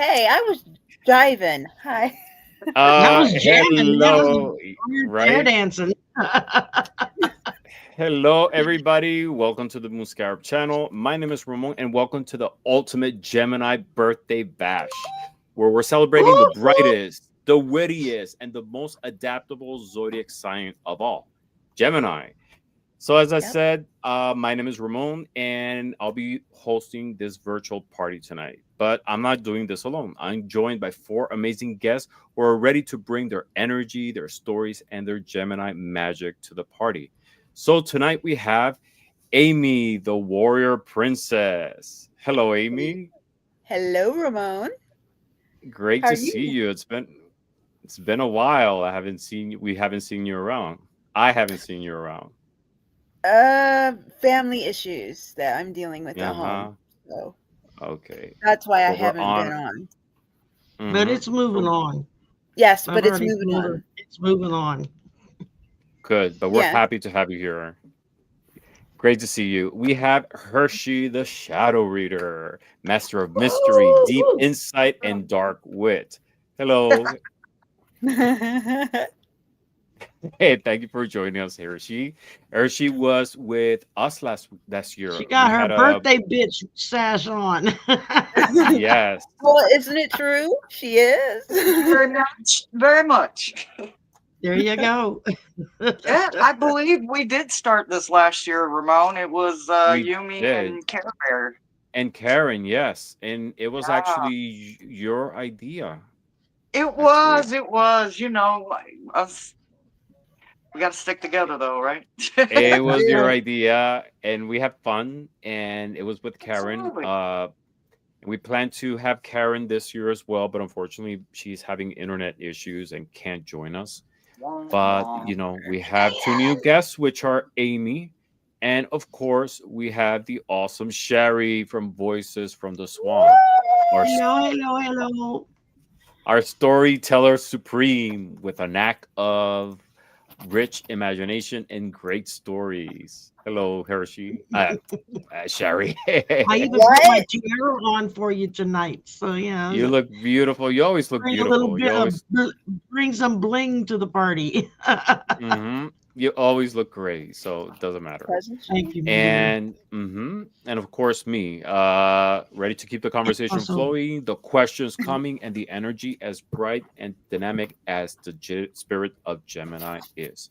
Hey, I was driving. Hi. That was jamming. That was Hello, weird chair right? dancing. Hello, everybody. Welcome to the Muscarab channel. My name is Ramon, and welcome to the Ultimate Gemini Birthday Bash, where we're celebrating the Whoop, whoop. brightest, the wittiest, and the most adaptable zodiac sign of all, Gemini. So, as I Yep. said, my name is Ramon, and I'll be hosting this virtual party tonight. But I'm not doing this alone. I'm joined by four amazing guests who are ready to bring their energy, their stories, and their Gemini magic to the party. So, tonight we have Amy, the warrior princess. Hello, Amy. Hello, Ramon. Great How are to see you? you. It's been a while. I haven't seen you. We haven't seen you around. I haven't seen you around. Family issues that I'm dealing with at Uh home. huh. So Okay. that's why I But we're haven't been on. on. But Mm-hmm. it's moving on. Yes, I've but it's already moving told her on. it's moving on. Good, but we're Yeah. happy to have you here. Great to see you. We have Hershey, the Shadow Reader, master of mystery, deep Woo! insight, and dark wit. Hello. Hey, thank you for joining us, Hershey. Hershey was with us last She year. We got her had a birthday bitch sash on. yes. Well, isn't it true? She Thank you is. very much. Very much. There you go. Yeah, I believe we did start this last year, Ramon. It was We Yumi did. and Care Bear. And Karen, yes. And it was Yeah, actually your idea, it actually. was. It was. Us, we got to stick together, though, right? It was your Yeah. idea, and we had fun, and it was with Karen. Absolutely. We plan to have Karen this year as well, but unfortunately, she's having internet issues and can't join us. Wah, But wah. we have two new guests, which are Amy, and of course, we have the awesome Shari from Voices from the Swamp, our Hello, hello, hello. our storyteller supreme with a knack of rich imagination and great stories. Hello, Hershey. Shari. I even put my What? tiara on for you tonight. So You yeah, look beautiful. You always look bring a little beautiful. You bit of always, bring some bling to the party. you always look great. So it doesn't matter. Present Thank she. you, my dear. And of course me, ready to keep the conversation Also, flowing, the questions coming, and the energy as bright and dynamic as the spirit of Gemini is.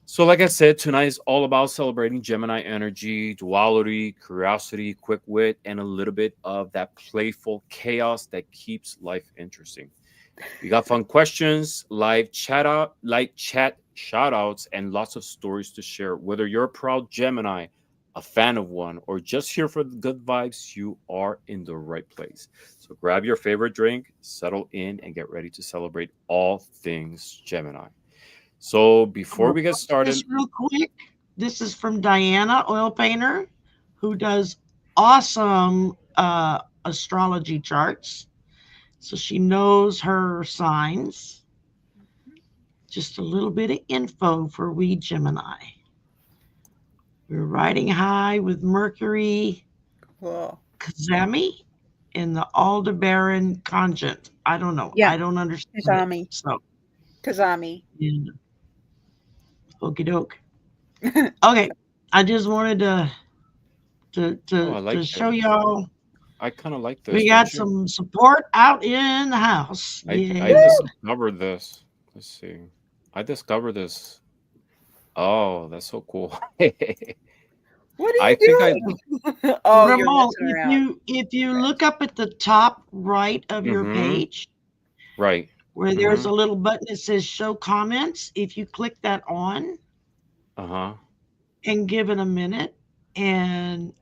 So, like I said, tonight is all about celebrating Gemini energy, duality, curiosity, quick wit, and a little bit of that playful chaos that keeps life interesting. We got fun questions, live chat shout outs, and lots of stories to share. Whether you're a proud Gemini, a fan of one, or just here for the good vibes, you are in the right place. So grab your favorite drink, settle in, and get ready to celebrate all things Gemini. So I'm before gonna we get post this started, real quick. This is from Diana, oil painter, who does awesome astrology charts. So she knows her signs. Just a little bit of info for we Gemini. We're riding high with Mercury Cool. Kazami in the Aldebaran conjunct. I don't know. Yeah. I don't understand it. Kazami. So, Kazami. yeah, okie doke. Okay, I just wanted to oh, to I to like show this. y'all I kind of like this, we got don't you? some support out in the house. I Yeah. discovered this. Let's see. I discovered this. Oh, that's so cool. What are I you think I doing? Oh, you're Ramon, messing around. if you look up at the top right of your mm-hmm. page Right. where there's Mm-hmm. a little button that says show comments, if you click that on Uh-huh. and give it a minute and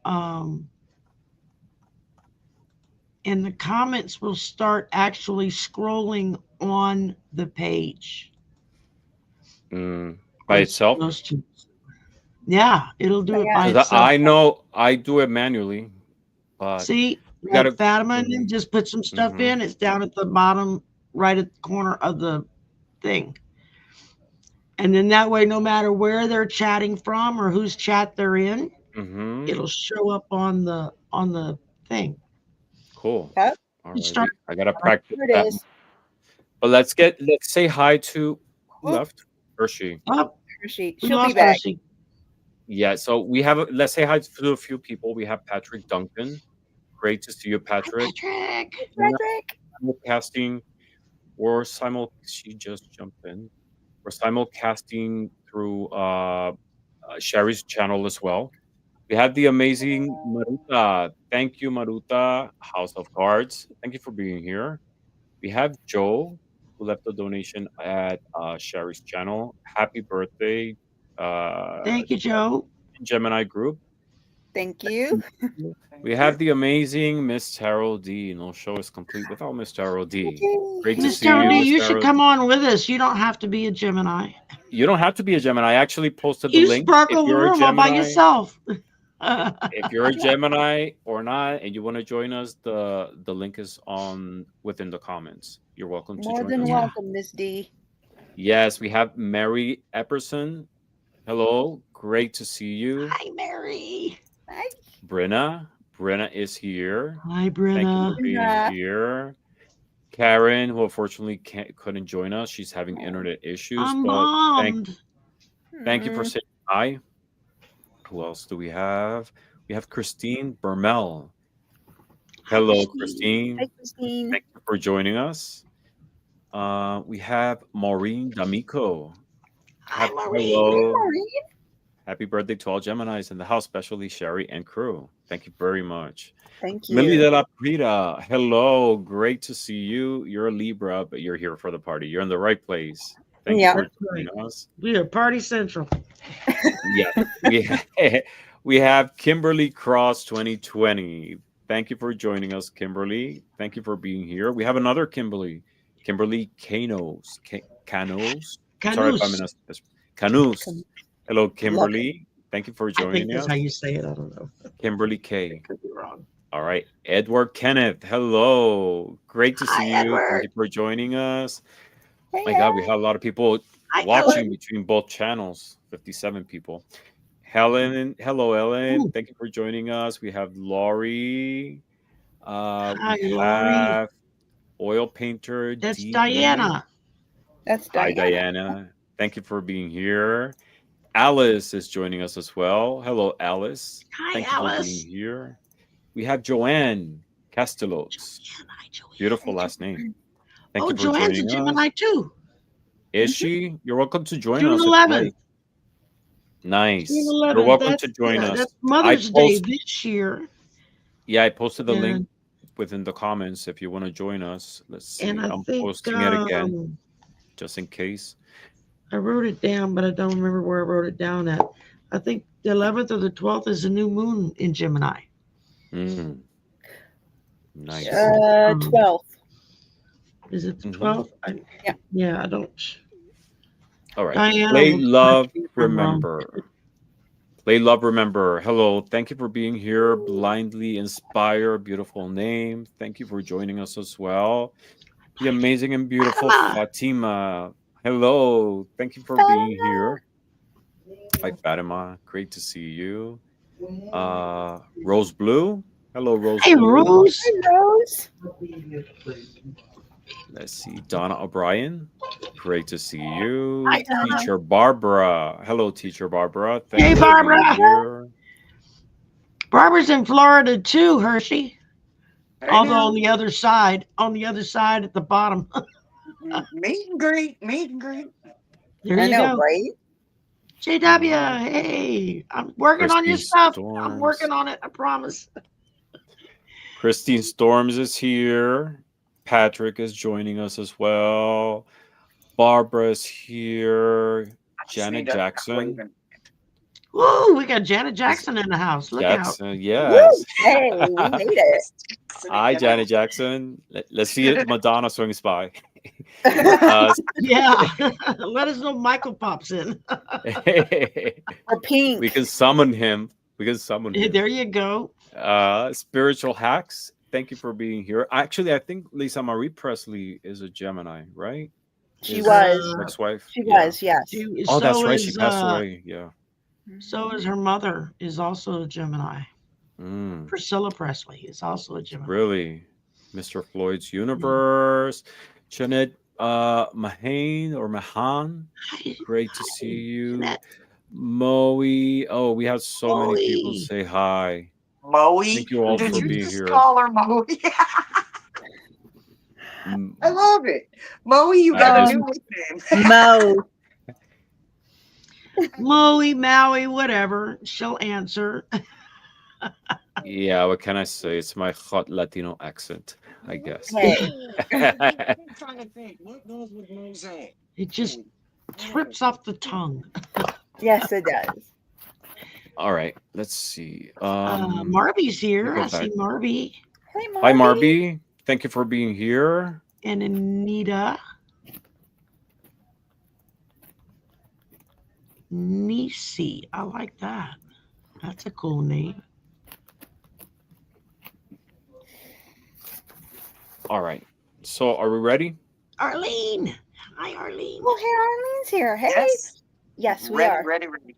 the comments will start actually scrolling on the page Mm. By or it's itself? supposed to. Yeah, it'll do it by Yeah. Because itself. I know I do it manually, but See, we like gotta. Fatima Mm-hmm. and just put some stuff Mm-hmm. in. It's down at the bottom, right at the corner of the thing. And then that way, no matter where they're chatting from or whose chat they're in, Mm-hmm. it'll show up on the thing. Cool. Yep. All You right. start- I gotta practice Here it that. is. But let's say hi to who Oop. left? Hershey. Oh, We we She'll be lost back. Hershe. Yeah, so we have let's say hi to a few people. We have Patrick Duncan. Great to see you, Patrick. Patrick. Frederick. Simulcasting or she just jumped in. We're simulcasting through Shari's channel as well. We have the amazing Maruta. Thank you, Maruta, House of Cards. Thank you for being here. We have Joe, who left a donation at Shari's channel. Happy birthday, Thank you, Joe. Gemini Group. Thank you. We have the amazing Miss Tarot D. No show is complete without Miss Tarot D. Great to Miss see you, Tarot D, Miss you should Tarot come D. on with us. You don't have to be a Gemini. You don't have to be a Gemini. I actually posted the You link. sparkle If the you're a room all by Gemini, yourself. if you're a Gemini or not, and you want to join us, the link is on within the comments. You're welcome to More join than us. welcome, Miss D. Yes, we have Mary Epperson. Hello, great to see you. Hi, Mary. Hi. Brenna is here. Hi, Thank you Brenna. for being Brenna. here. Karen, who unfortunately couldn't join us, she's having internet issues. I'm But bummed. thank you for saying hi. Who else do we have? We have Christine Bermel. Hello, Christine. Hi, Christine. Thank you for joining us. We have Maureen D'Amico. Hi, Maureen. Hello. Maureen. Happy birthday to all Geminis in the house, especially Shari and crew. Thank you very much. Thank Lily you. de la Prida. Hello. Great to see you. You're a Libra, but you're here for the party. You're in the right place. Thank Yeah. you for joining us. We are Party Central. Yeah. We have Kimberly Cross 2020. Thank you for joining us, Kimberly. Thank you for being here. We have another Kimberly Canos. Canos. Sorry if I'm in Canos. Hello, Kimberly. Thank you for I think joining that's us. how you say it. I don't know. Kimberly K. Could be wrong. All right. Edward Kenneth. Hello. Great to Hi, see you. Edward. Thank you for joining us. Hey, My God, we have a lot of people Hi, watching Ellen. between both channels. 57 people. Helen. Hello, Ellen. Ooh. Thank you for joining us. We have Laurie. Hi, We Laurie. have Oil Painter. That's DE. Diana. That's Hi, Diana. Diana. Thank you for being here. Alice is joining us as well. Hello, Alice. Hi, Thank you for Alice. being here. We have Joanne Castellos. Hi, Joanne. Beautiful last name. Thank Oh, you for Joanne's a joining us. Gemini too. Is she? You're welcome to join June us. 11th. Nice. June You're 11th. welcome to join us. That's Mother's Day post- this year. Yeah, I posted the And- link within the comments if you want to join us. Let's see. And I I'm think posting it again just in case. I wrote it down, but I don't remember where I wrote it down at. I think the 11th or the 12th is a new moon in Gemini. Mm. Nice. 12th. Is it the Mhm. 12th? Yeah. Yeah, I don't. All right. Diana Play, will love, correct me if I'm wrong. remember. Play, love, remember. Hello. Thank you for being here. Blindly Inspire. Beautiful name. Thank you for joining us as well. The amazing and beautiful Fatima. Fatima. Hello. Thank you for being here. Hi, Fatima. Great to see you. Rose Blue. Hello, Rose Hey, Blue. Rose. Hi, Rose. Let's see. Donna O'Brien. Great to see you. Hi, Donna. Teacher Barbara. Hello, Teacher Barbara. Thank Hey, you for being Barbara. here. Barbara's in Florida too, Hershe. Hey, Although now. on the other side at the bottom. Meet and greet, meet and greet. There I you know, go. right? JW, hey, I'm working on your Christine stuff. Storms. I'm working on it. I promise. Christine Storms is here. Patrick is joining us as well. Barbara's here. Janet Jackson. Woo, we got Janet Jackson in the house. Look out. Jackson, yes. Hey, we made it. Hi, Janet Jackson. Let's see it. Madonna swings by. Yeah. Let us know Michael pops in. Or pink. We can summon him. There you go. Spiritual Hacks. Thank you for being here. Actually, I think Lisa Marie Presley is a Gemini, right? She Is was. ex-wife. She was, yes. Oh, that's right. She passed away. Yeah. So is her mother, is also a Gemini. Mm, Priscilla Presley is also a Gemini. really? Mr. Floyd's Universe, Janet Mahane or Mahan. Hi, Great to see you. Jeanette. Moe. Oh, we have so many people Moe. say hi. Moe. Thank you all Did for you being just here. call her Moe? Mm, I love it. Moe, you that got a is- new nickname. Mo. Maui, Maui, whatever. She'll answer. yeah, what can I say? It's my hot Latino accent, I guess. Hey. I'm trying to think. What goes with mosaic? It just trips off the tongue. Yes, it does. All right, let's see. Marby's here. go I see back. Marby Hey, Hi, Marby. Marby. Thank you for being here. and Anita. Nisi. I like that. That's a cool name. All right. So, are we ready? Arlene. Hi, Arlene. Oh, hey, Arlene's here. Hey. Yes. Yes, we Ready, are. ready, ready.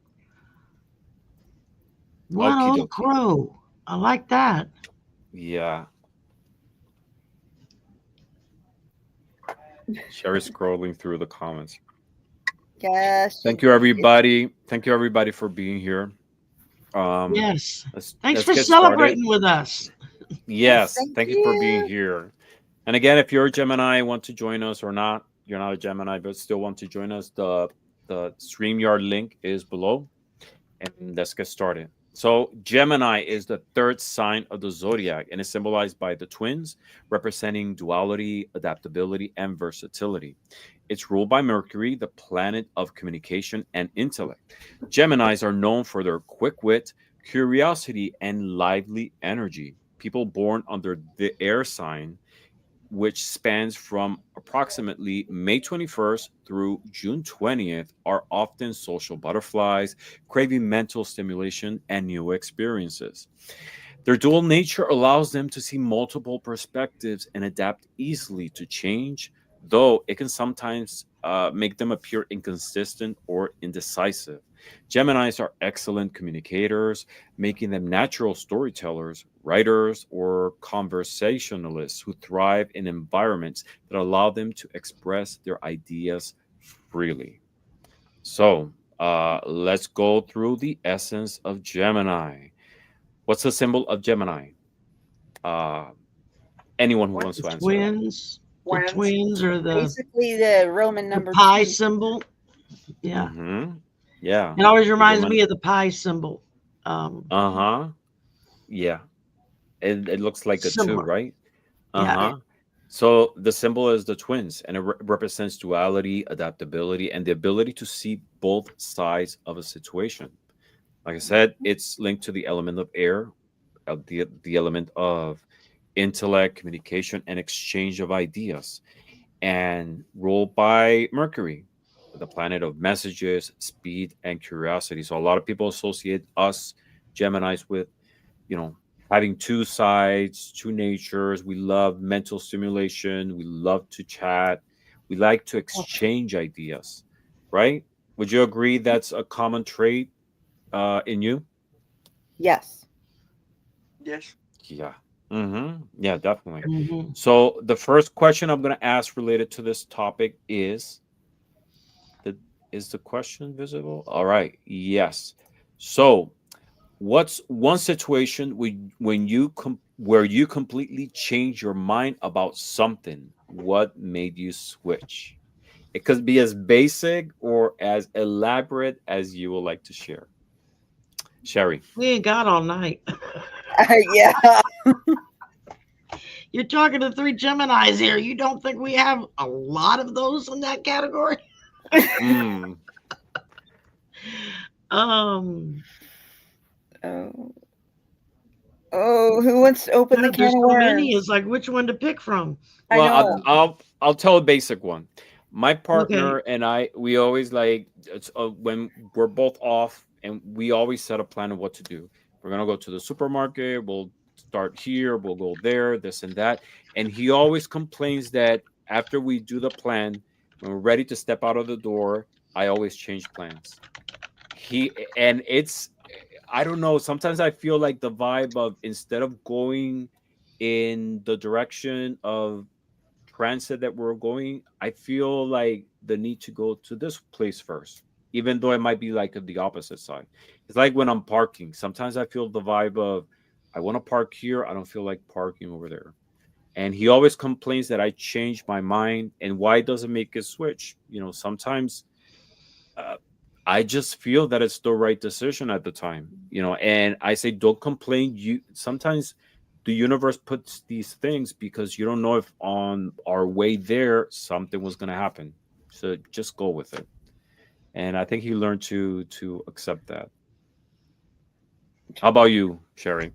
One Okie old dokie. crow. I like that. Yeah. Shari scrolling through the comments. Yes. Thank you, everybody. Thank you, everybody, for being here. Yes. Let's Thanks for get celebrating started. with us. Yes, Thank thank you for being you. here. And again, if you're a Gemini, want to join us or not, you're not a Gemini, but still want to join us, the StreamYard link is below. And let's get started. So Gemini is the third sign of the zodiac and is symbolized by the twins, representing duality, adaptability, and versatility. It's ruled by Mercury, the planet of communication and intellect. Geminis are known for their quick wit, curiosity, and lively energy. People born under the air sign, which spans from approximately May 21st through June 20th, are often social butterflies, craving mental stimulation and new experiences. Their dual nature allows them to see multiple perspectives and adapt easily to change, though it can sometimes make them appear inconsistent or indecisive. Geminis are excellent communicators, making them natural storytellers, writers, or conversationalists who thrive in environments that allow them to express their ideas freely. So, let's go through the essence of Gemini. What's the symbol of Gemini? Uh, anyone who wants The to answer. twins. The Twins. twins are the Basically, the Roman number pi 2. symbol. Yeah. Mm-hmm. Yeah. It always reminds Roman- me of the pi symbol. Uh-huh. Yeah. It looks like a 2, Similar. right? Yeah. Uh-huh. So the symbol is the twins, and it represents duality, adaptability, and the ability to see both sides of a situation. Like I said, it's linked to the element of air, the element of intellect, communication, and exchange of ideas, and ruled by Mercury, the planet of messages, speed, and curiosity. So a lot of people associate us Geminis with, you know, having two sides, two natures. We love mental stimulation. We love to chat. We like to exchange ideas, right? Would you agree that's a common trait in you? Yes. Yes. Yeah. Mm-hmm. Yeah, definitely. Mhm. So the first question I'm going to ask related to this topic is the question visible? All right. Yes. So what's one situation when you where you completely change your mind about something? What made you switch? It could be as basic or as elaborate as you would like to share. Shari. We ain't got all night. Yeah. You're talking to 3 Geminis here. You don't think we have a lot of those in that category? Mm. Um, Oh. Oh, who wants to open the God, there's can of so many. worms? It's like which one to pick from. I Well, know. I'll tell a basic one. My partner and I, we always like when we're both off, and we always set a plan of what to do. We're gonna go to the supermarket. We'll start here. We'll go there. This and that. And he always complains that after we do the plan, when we're ready to step out of the door, I always change plans. It's I don't know. Sometimes I feel like the vibe of instead of going in the direction of transit that we're going, I feel like the need to go to this place first, even though it might be like the opposite side. It's like when I'm parking. Sometimes I feel the vibe of I want to park here. I don't feel like parking over there. And he always complains that I change my mind. And why doesn't make it switch? Sometimes uh, I just feel that it's the right decision at the time. And I say, don't complain. You sometimes the universe puts these things because you don't know if on our way there something was going to happen. So just go with it. And I think he learned to accept that. How about you, Sherry?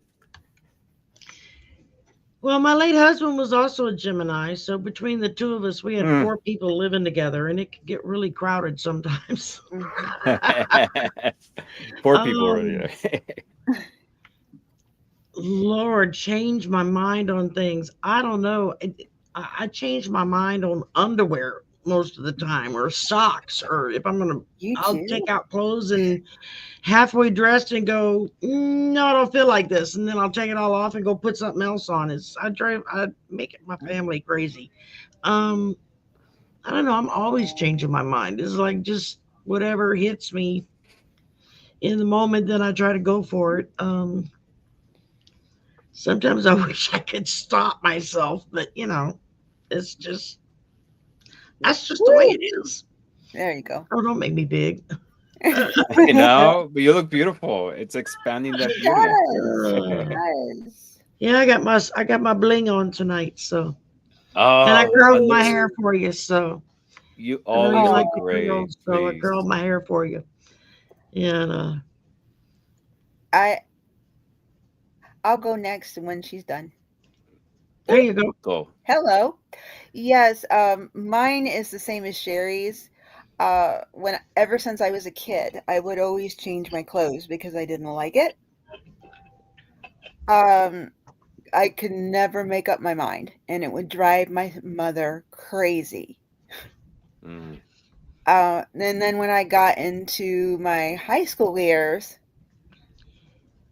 Well, my late husband was also a Gemini, so between the two of us, we had Mm. 4 people living together, and it could get really crowded sometimes. Mhm. 4 people already. um, Lord, change my mind on things. I don't know. I change my mind on underwear most of the time, or socks, or if I'm gonna, You I'll too? take out clothes and halfway dressed and go, no, I don't feel like this, and then I'll take it all off and go put something else on. I make it my family crazy. Um, I don't know. I'm always changing my mind. It's like just whatever hits me in the moment, then I try to go for it. Sometimes I wish I could stop myself, but it's just that's just the way Woo! it is. There you go. Oh, don't make me big. But you look beautiful. It's expanding that It beauty. does. It does. Yeah, I got my bling on tonight, so and I Oh, it curled my looks. hair for you, so You I know you always like look the Oh, great. curls, so I Please curled my hair for you. And I I'll go next when she's done. there you go. go. Hello. Yes, mine is the same as Sherry's. When ever since I was a kid, I would always change my clothes because I didn't like it. Um, I could never make up my mind, and it would drive my mother crazy. Mm. And then when I got into my high school years,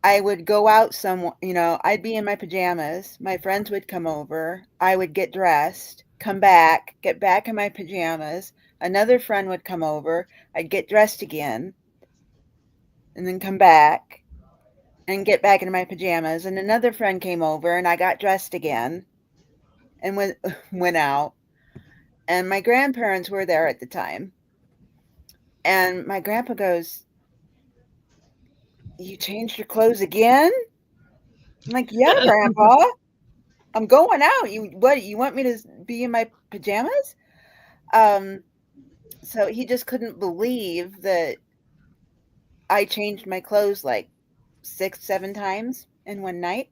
I would go out I'd be in my pajamas. My friends would come over. I would get dressed, come back, get back in my pajamas. Another friend would come over. I'd get dressed again and then come back and get back into my pajamas. And another friend came over and I got dressed again and went out. And my grandparents were there at the time. And my grandpa goes, "You changed your clothes again?" I'm like, "Yeah, grandpa. I'm going out. You want me to be in my pajamas?" Um, so he just couldn't believe that I changed my clothes like 6, 7 times in one night.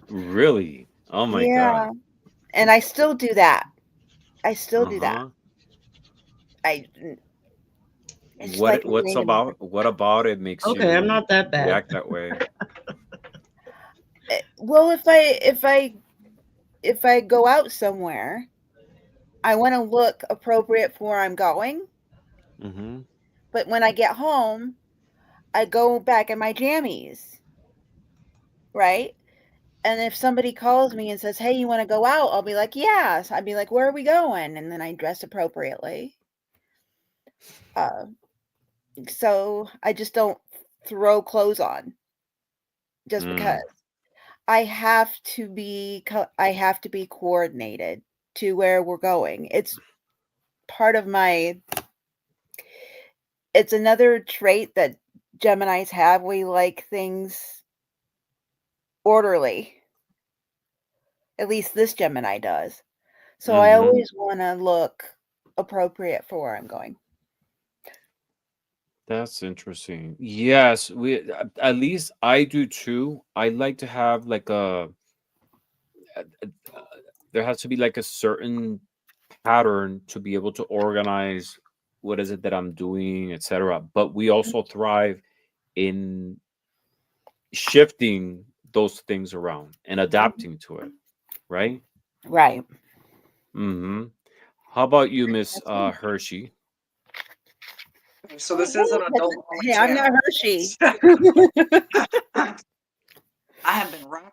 Really? Oh my God. Yeah, and I still do that. I still do that. Uh-huh. I it's like ingrained in me. What about it makes Okay, I'm you not that bad. react that way? Well, if I go out somewhere, I want to look appropriate for where I'm going. Mm-hmm. But when I get home, I go back in my jammies, right? And if somebody calls me and says, "Hey, you want to go out?" I'll be like, "Yes." I'd be like, "Where are we going?" And then I dress appropriately. Uh, so I just don't throw clothes on just because. Mm. I have to be coordinated to where we're going. It's part of my it's another trait that Geminis have. We like things orderly. At least this Gemini does. So I Mm-hmm. always want to look appropriate for where I'm going. That's interesting. Yes, we at least I do too. I like to have like a there has to be like a certain pattern to be able to organize what is it that I'm doing, etc. But we also thrive in shifting those things around and adapting to it, right? Right. Mm-hmm. How about you, Miss That's me. Hershey? So this is an That's adult only Hey, I'm not channel. Hershey.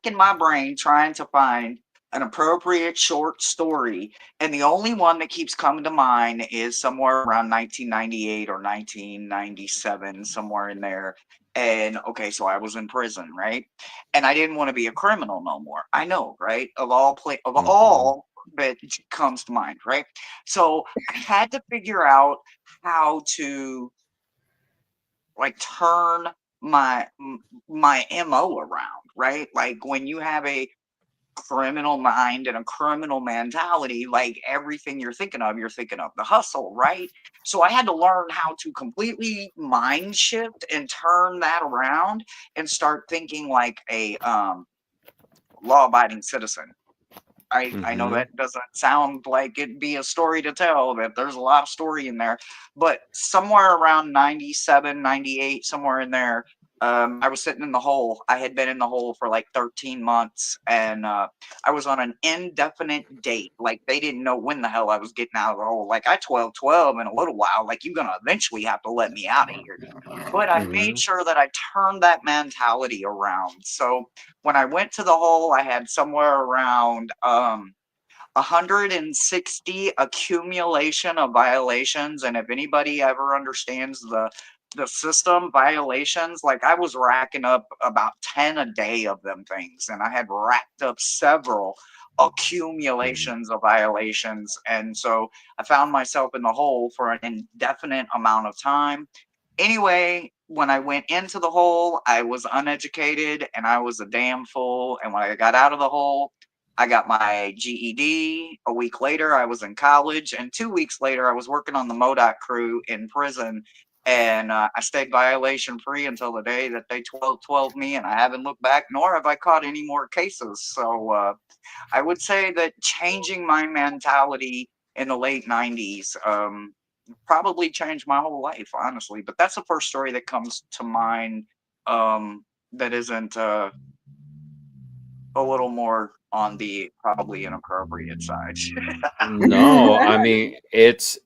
racking my brain trying to find an appropriate short story, and the only one that keeps coming to mind is somewhere around 1998 or 1997, somewhere in there. And okay, so I was in prison, right? And I didn't want to be a criminal no more. I know, right? Of Mm-hmm. all that comes to mind, right? So I had to figure out how to like turn my MO around, right? Like when you have a criminal mind and a criminal mentality, like everything you're thinking of the hustle, right? So I had to learn how to completely mind shift and turn that around and start thinking like a law abiding citizen. I know Mm-hmm. that doesn't sound like it'd be a story to tell, that there's a lot of story in there, but somewhere around 97, 98, somewhere in there, I was sitting in the hole. I had been in the hole for like 13 months, and I was on an indefinite date. Like they didn't know when the hell I was getting out of the hole. Like I 12 in a little while. Like you're gonna eventually have to let me out of here. But I made Mm-hmm. sure that I turned that mentality around. So when I went to the hole, I had somewhere around 160 accumulation of violations. And if anybody ever understands the system violations, like I was racking up about 10 a day of them things, and I had racked up several accumulations of violations. And so I found myself in the hole for an indefinite amount of time. Anyway, when I went into the hole, I was uneducated and I was a damn fool. And when I got out of the hole, I got my GED. A week later, I was in college. And 2 weeks later, I was working on the MODOK crew in prison. And I stayed violation free until the day that they 12 me. And I haven't looked back, nor have I caught any more cases. So I would say that changing my mentality in the late 90s probably changed my whole life, honestly. But that's the first story that comes to mind that isn't a little more on the probably inappropriate side. No, I mean it's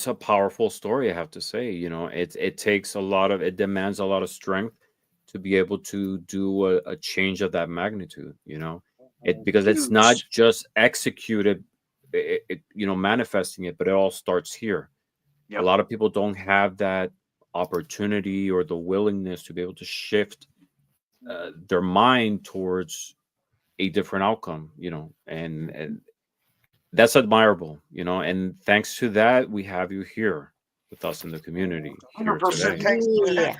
a powerful story, I have to say. You know, it takes a lot of it demands a lot of strength to be able to do a change of that magnitude, you know. It because it's not Huge. just executed, you know, manifesting it, but it all starts here. A Yep. lot of people don't have that opportunity or the willingness to be able to shift their mind towards a different outcome, you know, and that's admirable, you know, and thanks to that we have you here with us in the community here 100% today, thanks to that.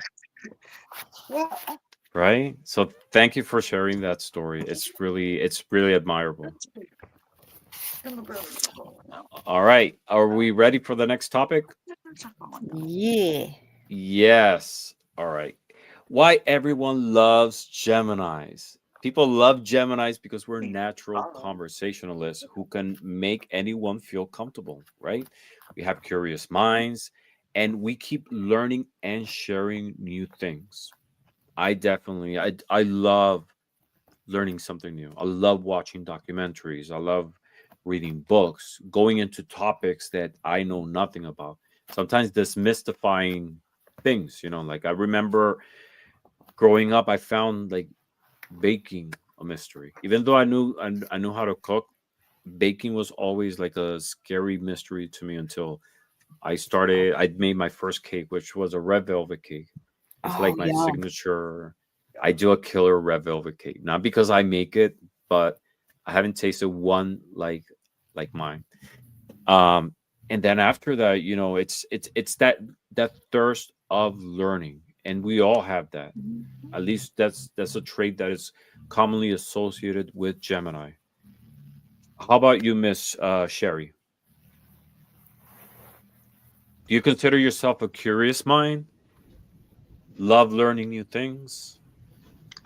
Yeah. right? So thank you for sharing that story. It's really admirable. All right, are we ready for the next topic? Yeah. Yes. All right. Why everyone loves Geminis. People love Geminis because we're natural conversationalists who can make anyone feel comfortable, right? We have curious minds and we keep learning and sharing new things. I love learning something new. I love watching documentaries. I love reading books, going into topics that I know nothing about. Sometimes demystifying things, you know, like I remember growing up, I found like baking a mystery. Even though I knew how to cook, baking was always like a scary mystery to me until I made my first cake, which was a red velvet cake. It's Oh, like my yeah. signature. I do a killer red velvet cake, not because I make it, but I haven't tasted one like mine. Um, and then after that, you know, it's that thirst of learning, and we all have that. At least that's a trait that is commonly associated with Gemini. How about you, Miss Sherry? Do you consider yourself a curious mind? Love learning new things?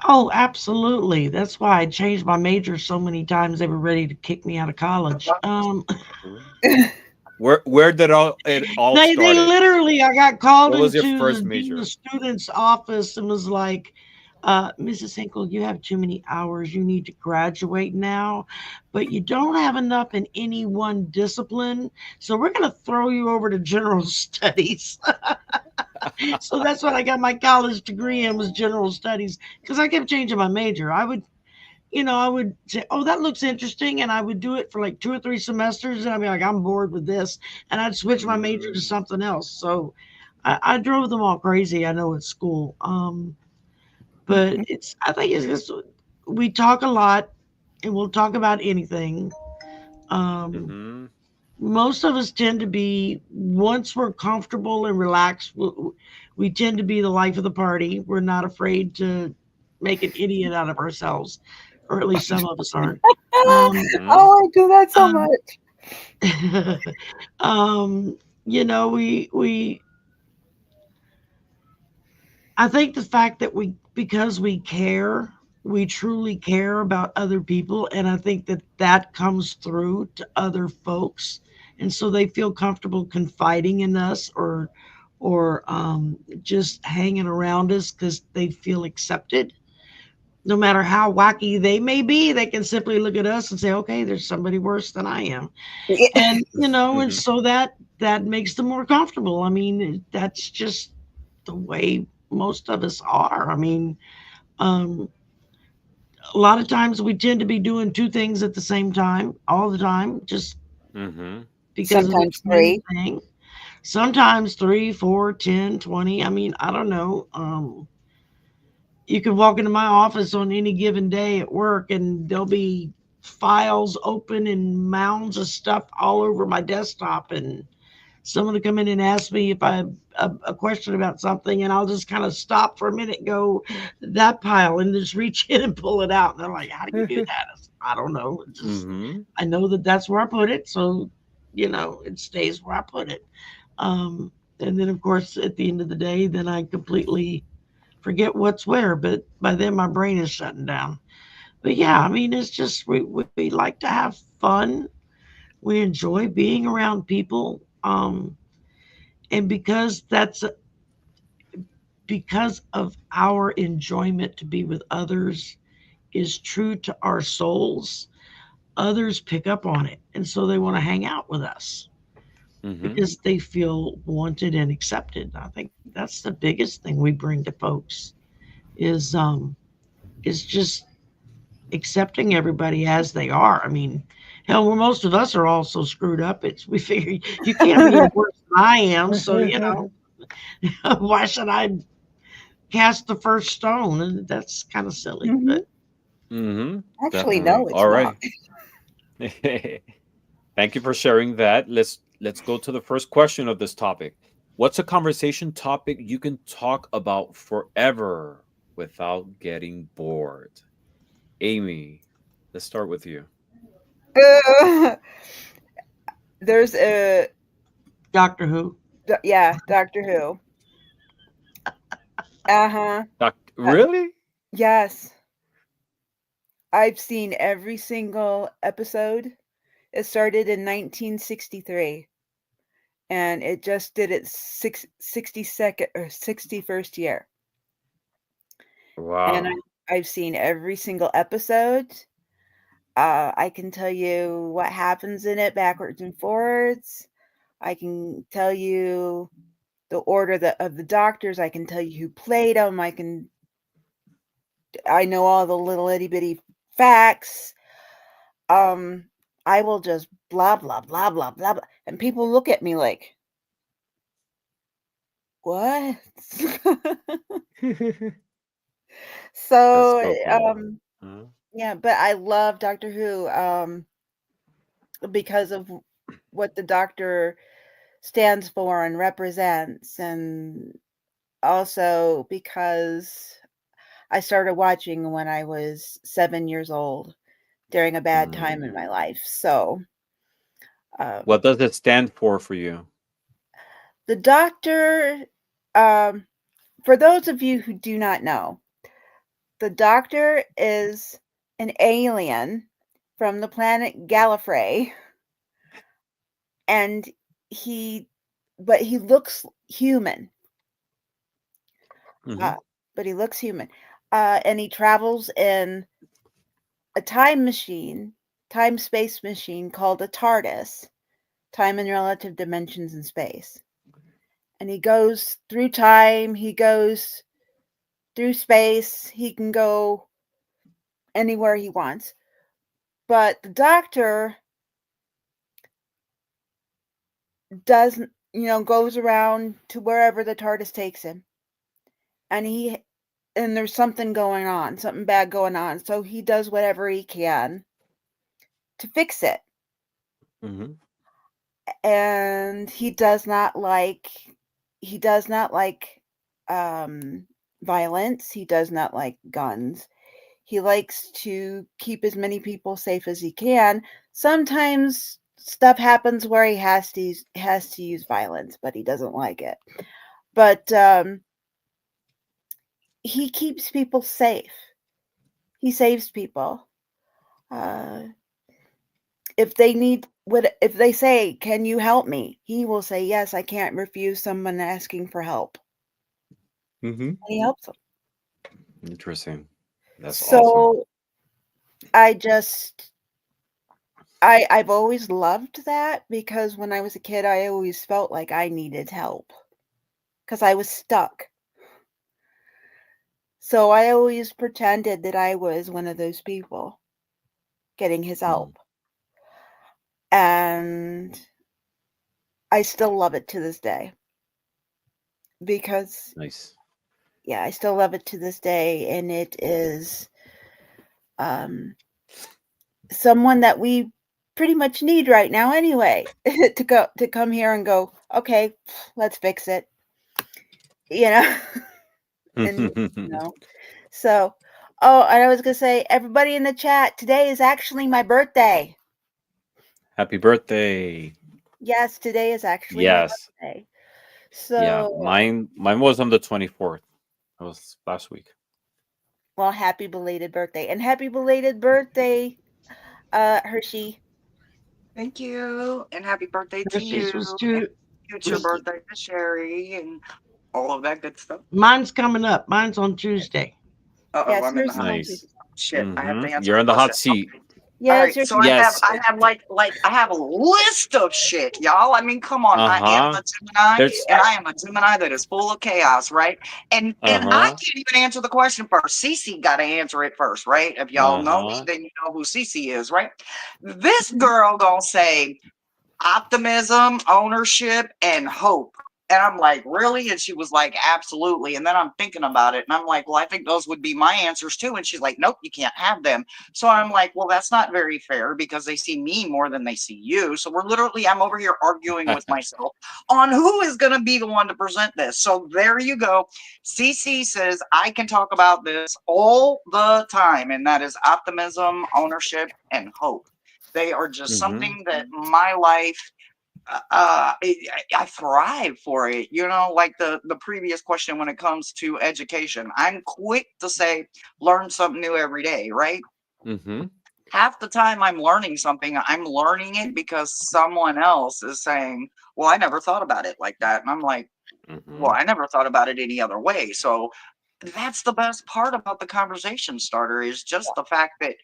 Oh, absolutely. That's why I changed my major so many times they were ready to kick me out of college. Where did it all They started? literally I got called What was your into the first dean of major? students office and was like, Mrs. Hinkle, you have too many hours. You need to graduate now, but you don't have enough in any one discipline. So we're going to throw you over to general studies. So that's what I got my college degree in, was general studies, because I kept changing my major. I would I would say, oh, that looks interesting. And I would do it for like 2 or 3 semesters. And I'd be like, I'm bored with this. And I'd switch my major to something else. So I drove them all crazy, I know, at school. But I think it's just, we talk a lot and we'll talk about anything. Um, Mm-hmm. Most of us tend to be, once we're comfortable and relaxed, we tend to be the life of the party. We're not afraid to make an idiot out of ourselves, or at least some of us aren't. Um, Mm-hmm. Oh, I do that so um, much. we I think the fact that because we care, we truly care about other people, and I think that that comes through to other folks, and so they feel comfortable confiding in us, or just hanging around us because they feel accepted. No matter how wacky they may be, they can simply look at us and say, "Okay, there's somebody worse than I am," Yeah. and and so that makes them more comfortable. I mean, that's just the way most of us are. I mean, um, a lot of times we tend to be doing 2 things at the same time, all the time, just Mm-hmm. because of the Sometimes twin 3. thing. Sometimes three, four, 10, 20. I mean, I don't know. You could walk into my office on any given day at work and there'll be files open and mounds of stuff all over my desktop, and someone to come in and ask me if I have a question about something, and I'll just kind of stop for a minute, and go that pile, and just reach in and pull it out. And they're like, "How do you do that?" I don't know. Mm-hmm. I know that that's where I put it, so it stays where I put it. Um, and then, of course, at the end of the day, then I completely forget what's where. But by then, my brain is shutting down. But yeah, I mean, it's just we like to have fun. We enjoy being around people. And because of our enjoyment to be with others is true to our souls, others pick up on it, and so they want to hang out with us Mm-hmm. because they feel wanted and accepted. I think that's the biggest thing we bring to folks is um is just accepting everybody as they are. I mean, hell, well, most of us are all so screwed up. It's we figure you can't be any worse than I am, so why should I cast the first stone? And that's kind of silly, Mhm. but Mm-hmm. Actually, Definitely. no, it's All not. right. Thank you for sharing that. Let's go to the first question of this topic. What's a conversation topic you can talk about forever without getting bored? Amy, let's start with you. Uh, there's a Doctor Who. yeah, Doctor Who. Uh-huh. Uh, Really? yes. I've seen every single episode. It started in 1963 and it just did its 62nd or 61st year. And Wow. I've seen every single episode. I can tell you what happens in it backwards and forwards. I can tell you the order of the doctors. I can tell you who played them. I know all the little itty bitty facts. Um, I will just blah blah blah blah blah blah, and people look at me like, "What?" That's So, so cool. Huh? yeah, but I love Doctor Who because of what the Doctor stands for and represents, and also because I started watching when I was 7 years old during a bad time in Mm. my life. So, um, What does it stand for you? the Doctor, um, for those of you who do not know, the Doctor is an alien from the planet Gallifrey, and he, but he looks human. Mm-hmm. Uh, but he looks human, and he travels in a time space machine called a TARDIS, time and relative dimensions in space. And he goes through time, he goes through space, he can go anywhere he wants. But the doctor doesn't, goes around to wherever the TARDIS takes him. And there's something going on, something bad going on. So he does whatever he can to fix it. Mm-hmm. And he does not like violence. He does not like guns. He likes to keep as many people safe as he can. Sometimes stuff happens where he has to use violence, but he doesn't like it. But he keeps people safe. He saves people. If they say, "Can you help me?" he will say, "Yes, I can't refuse someone asking for help." Mm-hmm. And he helps them. Interesting. That's awesome. So I've always loved that, because when I was a kid, I always felt like I needed help because I was stuck. So I always pretended that I was one of those people getting his help. And I still love it to this day. Because, Nice. yeah, I still love it to this day. And it is someone that we pretty much need right now anyway, to come here and go, okay, let's fix it. And so, oh, and I was gonna say, everybody in the chat, today is actually my birthday. Happy birthday. Yes, today is actually Yes. my birthday. Yeah, So, mine was on the 24th. That was last week. well, happy belated birthday, and happy belated birthday, Hershe. Thank you, and happy birthday to Hershey's you, was and too. future birthday to Sherry, and all of that good stuff. Mine's coming up. Mine's on Tuesday. Uh-oh, Yes, I'm in the hers is hot on Nice. Tuesday. shit. I have to answer You're a in the hot question. seat. All Yeah, it's right, your so Tuesday. Yes. I have a list of shit, y'all. I mean, come on, I am Uh-huh. a Gemini, There's and I am a Gemini that is full of chaos, right? And I uh-huh. can't even answer the question first. Cece got to answer it first, right? If y'all know me, Uh-huh. then you know who Cece is, right? This girl gonna say optimism, ownership, and hope. And I'm like, really? And she was like, absolutely. And then I'm thinking about it, and I'm like, well, I think those would be my answers too. And she's like, nope, you can't have them. So I'm like, well, that's not very fair, because they see me more than they see you. So I'm over here arguing with myself on who is going to be the one to present this. So there you go. CC says, I can talk about this all the time, and that is optimism, ownership, and hope. They are just something that my life, I thrive for it. Like the previous question when it comes to education, I'm quick to say, learn something new every day, right? Mm-hmm. Half the time I'm learning something, I'm learning it because someone else is saying, well, I never thought about it like that. And I'm like, well, I never thought about it any other way. So that's the best part about the conversation starter, is just the fact that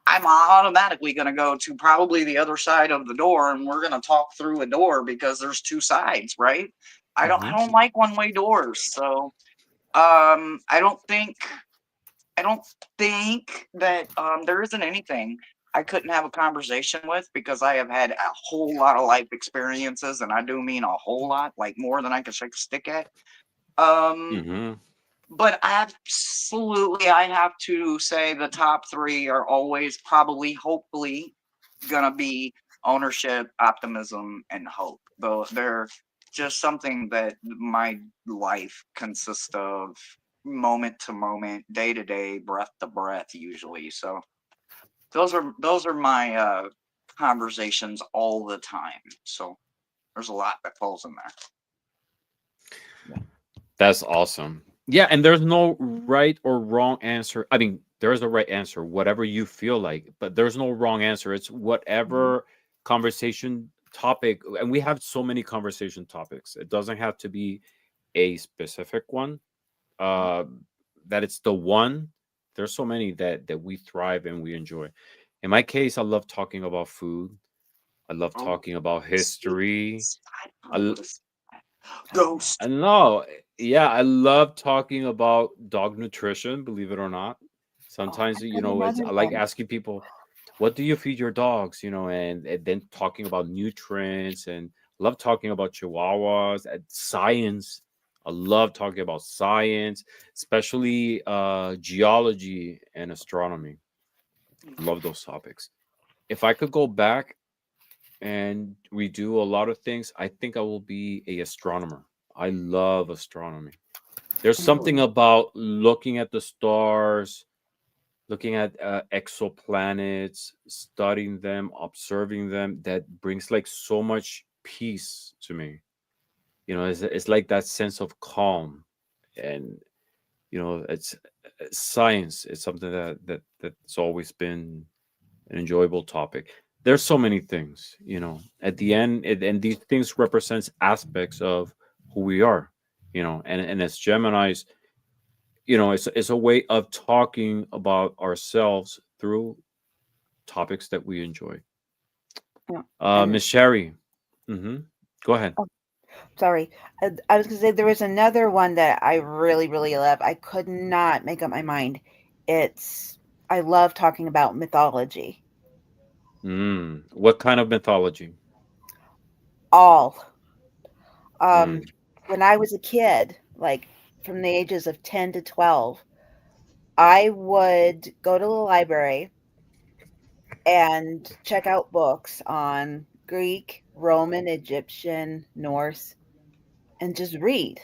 I'm automatically going to go to probably the other side of the door, and we're going to talk through a door because there's two sides, right? I don't like one-way doors. So I don't think that there isn't anything I couldn't have a conversation with, because I have had a whole lot of life experiences, and I do mean a whole lot, like more than I can shake a stick at. But absolutely, I have to say the top three are always probably, hopefully, gonna be ownership, optimism, and hope. Though they're just something that my life consists of, moment to moment, day to day, breath to breath, usually. So those are my conversations all the time. So there's a lot that falls in there. That's awesome. Yeah, and there's no right or wrong answer. I mean, there's a right answer, whatever you feel like, but there's no wrong answer. It's whatever conversation topic, and we have so many conversation topics. It doesn't have to be a specific one. That it's the one. There's so many that we thrive and we enjoy. In my case, I love talking about food. I love talking about history. Ghost. I know. Yeah, I love talking about dog nutrition, believe it or not. Sometimes, I got it's another I like one. asking people, what do you feed your dogs? And then talking about nutrients and love talking about chihuahuas and science. I love talking about science, especially geology and astronomy. Love those topics. If I could go back and redo a lot of things, I think I will be a astronomer. I love astronomy. There's something Ooh, about looking at the stars, looking at exoplanets, studying them, observing them, that brings like so much peace to me. It's like that sense of calm, and it's science. It's something that's always been an enjoyable topic. There's so many things, at the end, and these things represents aspects of who we are, and as Geminis, it's a way of talking about ourselves through topics that we enjoy. yeah. And Miss Sherry, hmm go ahead. oh, sorry, I was gonna say there was another one that I really, really love. I could not make up my mind. It's I love talking about mythology. What kind of mythology? All. Mm. When I was a kid, like from the ages of 10 to 12, I would go to the library and check out books on Greek, Roman, Egyptian, Norse, and just read.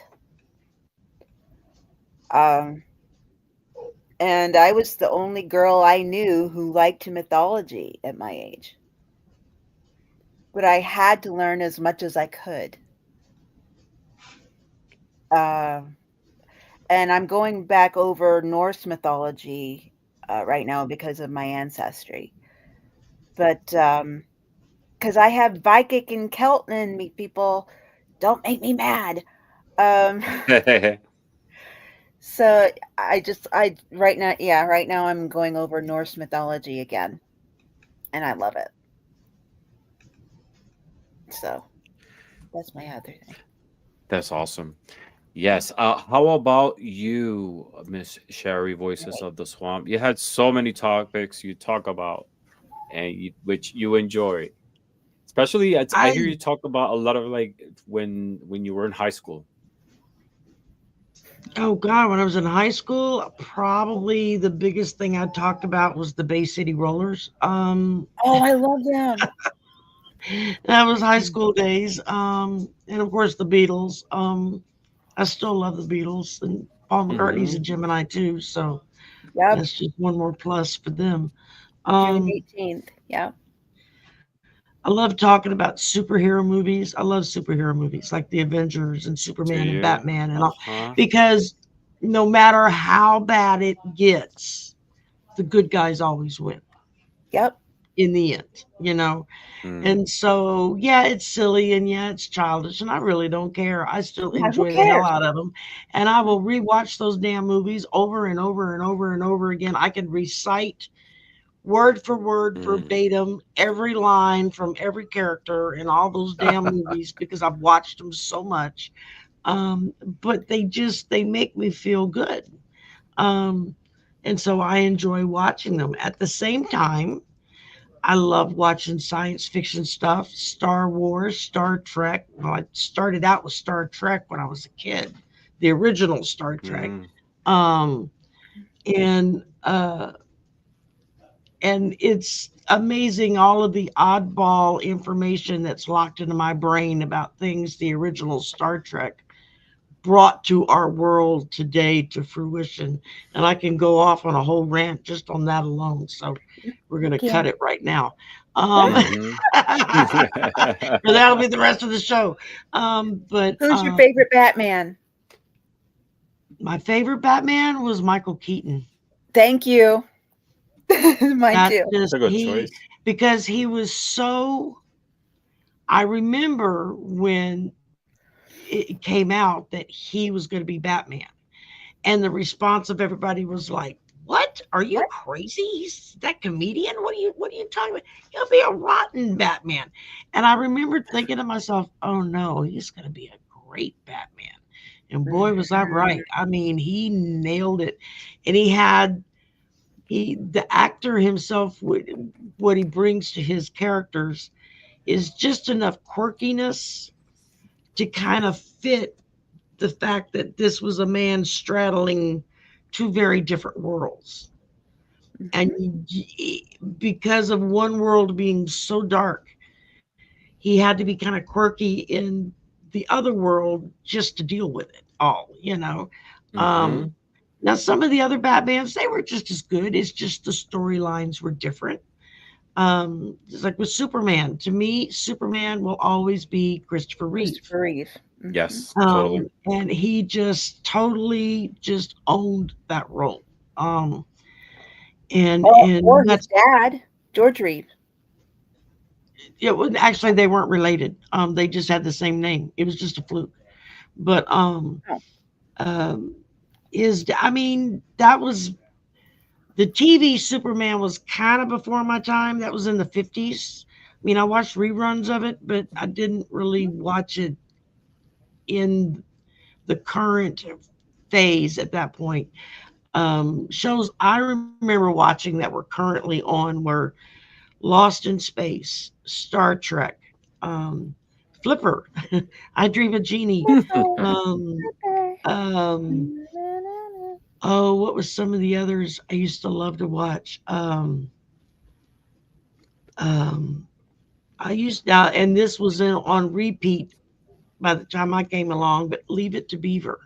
Um, and I was the only girl I knew who liked mythology at my age. But I had to learn as much as I could. Um, and I'm going back over Norse mythology right now because of my ancestry. But because I have Viking and Celtic in me, people, don't make me mad. Um, so I right now, yeah, right now I'm going over Norse mythology again, and I love it. So that's my other thing. That's awesome. Yes. How about you, Miss Sherry, Voices of the Swamp? You had so many topics you talk about, and which you enjoy. Especially, I hear I you talk about a lot of like when you were in high school. Oh God, when I was in high school, probably the biggest thing I talked about was the Bay City Rollers. Oh, I love them. That was high school days. And of course the Beatles. I still love the Beatles, and Paul McCartney's a Hmm Gemini too, so Yep, that's just one more plus for them. June Um, 18th. Yep. I love talking about superhero movies. I love superhero movies like the Avengers and Do Superman and you? Batman and Uh all, huh. because no matter how bad it gets, the good guys always win Yep. in the end. Mm. And so, yeah, it's silly and yeah, it's childish, and I really don't care. I still Yeah, who enjoy the hell cares? out of them, and I will rewatch those damn movies over and over and over and over again. I can recite word for word, Mm. verbatim, every line from every character in all those damn movies because I've watched them so much. Um, but they make me feel good. Um, and so I enjoy watching them. At the same time, I love watching science fiction stuff, Star Wars, Star Trek. Well, I started out with Star Trek when I was a kid, the original Star Trek. Mm. Um, and uh, and it's amazing all of the oddball information that's locked into my brain about things the original Star Trek brought to our world today to fruition. And I can go off on a whole rant just on that alone. So we're going to cut Yeah. it right now. Hmm Or that'll be the rest of the show. But Who's your favorite Batman? My favorite Batman was Michael Keaton. Thank you. Mine That too. It's just a good he choice. because he was so. I remember when it came out that he was going to be Batman, and the response of everybody was like, "What? Are you What? crazy? He's that comedian? What are you talking about? He'll be a rotten Batman." And I remember thinking to myself, "Oh no, he's going to be a great Batman." And boy, was I Mhm. right. I mean, he nailed it, and he the actor himself, what he brings to his characters is just enough quirkiness to kind of fit the fact that this was a man straddling two very different worlds. And Mhm. because of one world being so dark, he had to be kind of quirky in the other world just to deal with it all, you know. Mm-hmm. Um, Now, some of the other Batmans, they were just as good. It's just the storylines were different. It's like with Superman. To me, Superman will always be Christopher Reeve. Christopher Reeve. Mhm. Yes, totally. And he just totally just owned that role. Um, Or and his that's dad, George Reeve. it was actually they weren't related. They just had the same name. It was just a fluke. But Oh, um, is I mean that was the TV Superman was kind of before my time. That was in the 50s. I mean, I watched reruns of it, but I didn't really watch it in the current phase at that point. Shows I remember watching that were currently on were Lost in Space, Star Trek, um, Flipper, I Dream of Genie. Flipper, Um, Flipper. um, Na-na-na. oh, what was some of the others I used to love to watch? Um, I used and this was on repeat by the time I came along, but Leave It to Beaver.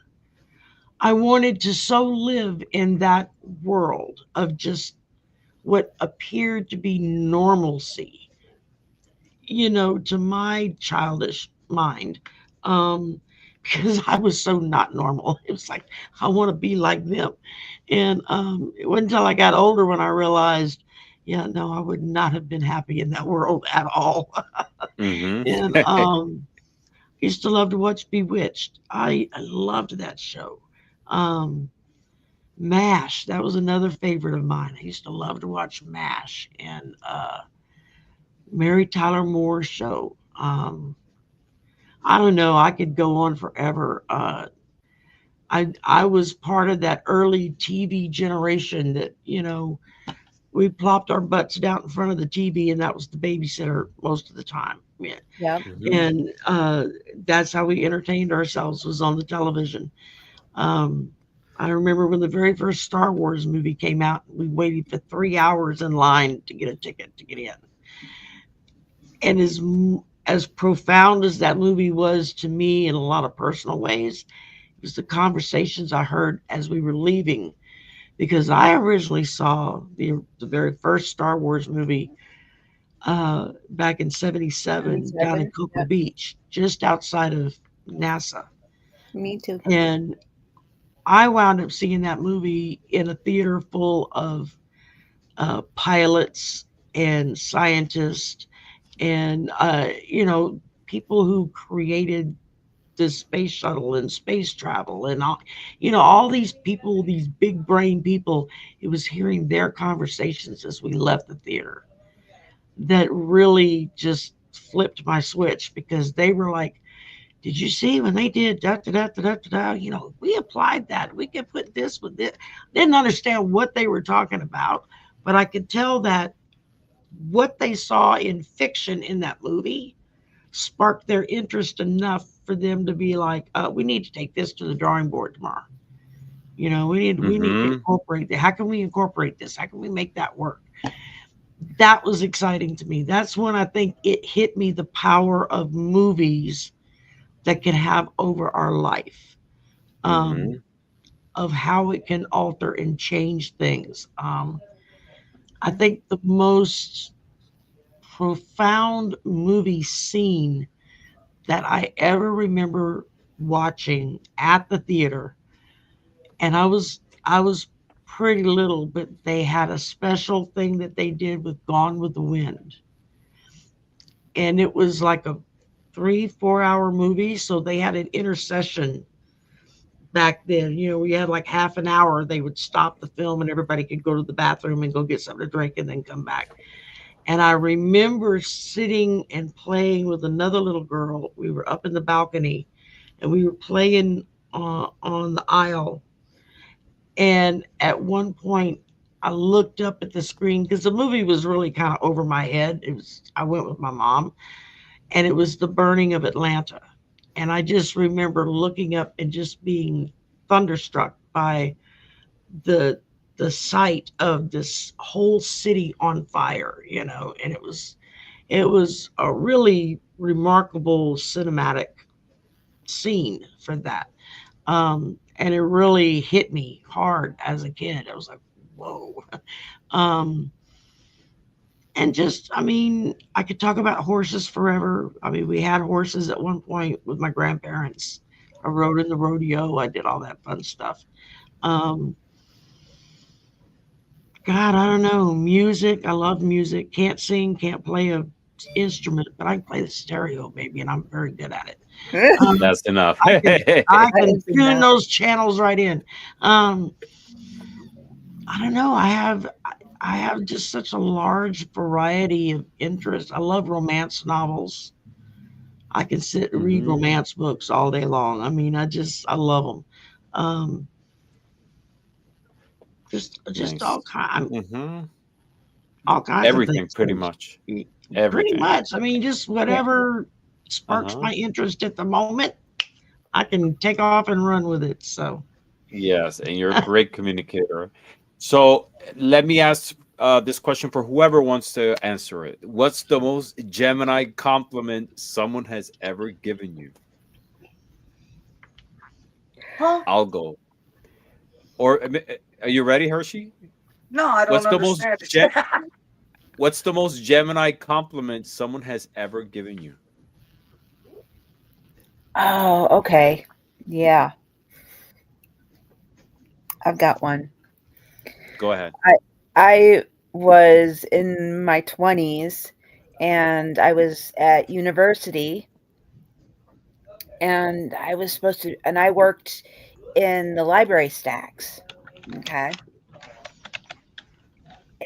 I wanted to so live in that world of just what appeared to be normalcy, to my childish mind. Um, because I was so not normal. It was like, I want to be like them. And it wasn't until I got older when I realized, yeah, no, I would not have been happy in that world at all. And Mm-hmm. used to love to watch Bewitched. I loved that show. Um, MASH, that was another favorite of mine. I used to love to watch MASH and Mary Tyler Moore's show. I don't know. I could go on forever. I was part of that early TV generation that we plopped our butts down in front of the TV and that was the babysitter most of the time. Yeah. Yep. Mm-hmm. And that's how we entertained ourselves was on the television. Um, I remember when the very first Star Wars movie came out, we waited for 3 hours in line to get a ticket to get in. And as profound as that movie was to me in a lot of personal ways, it was the conversations I heard as we were leaving. Because I originally saw the very first Star Wars movie back in '77 down in 77. Cocoa Yep. Beach, just outside of NASA. Me too. And I wound up seeing that movie in a theater full of pilots and scientists and people who created the space shuttle and space travel and all these people, these big brain people. It was hearing their conversations as we left the theater that really just flipped my switch because they were like, did you see when they did da da da da da da? We applied that. We could put this with this. Didn't understand what they were talking about, but I could tell that what they saw in fiction in that movie sparked their interest enough for them to be like, we need to take this to the drawing board tomorrow. We need to Mm-hmm. incorporate that. How can we incorporate this? How can we make that work? That was exciting to me. That's when I think it hit me the power of movies that can have over our life, Mm-hmm. um, of how it can alter and change things. I think the most profound movie scene that I ever remember watching at the theater, and I was pretty little, but they had a special thing that they did with Gone with the Wind, and it was like a 3 4 hour movie. So they had an intercession back then. We had like half an hour. They would stop the film, and everybody could go to the bathroom and go get something to drink, and then come back. And I remember sitting and playing with another little girl. We were up in the balcony and we were playing on the aisle. And at one point, I looked up at the screen because the movie was really kind of over my head. I went with my mom, and it was the burning of Atlanta. And I just remember looking up and just being thunderstruck by the the sight of this whole city on fire, and it was a really remarkable cinematic scene for that. And it really hit me hard as a kid. I was like, whoa. Um, and just, I mean, I could talk about horses forever. I mean, we had horses at one point with my grandparents. I rode in the rodeo. I did all that fun stuff. Um, God, I don't know. Music. I love music. Can't sing, can't play a instrument, but I can play the stereo, baby, and I'm very good at it. Um, That's enough. I can I That can is tune enough. those channels right in. Um, I don't know. I have just such a large variety of interests. I love romance novels. I can sit and read Hmm. romance books all day long. I mean, I love them. Um, just Nice. Hmm. all kinds of Everything, things. pretty much. Pretty Everything. much. I mean, just Yeah. whatever sparks Uh-huh. my interest at the moment, I can take off and run with it. So, Yes, and you're a great communicator. So let me ask this question for whoever wants to answer it. What's the most Gemini compliment someone has ever given you? Huh? I'll go. Or are you ready, Hershey? No, I don't What's the most understand. What's the most Gemini compliment someone has ever given you? Oh, okay. Yeah, I've got one. Go ahead. I I was in my 20s and I was at university and I worked in the library stacks. Okay.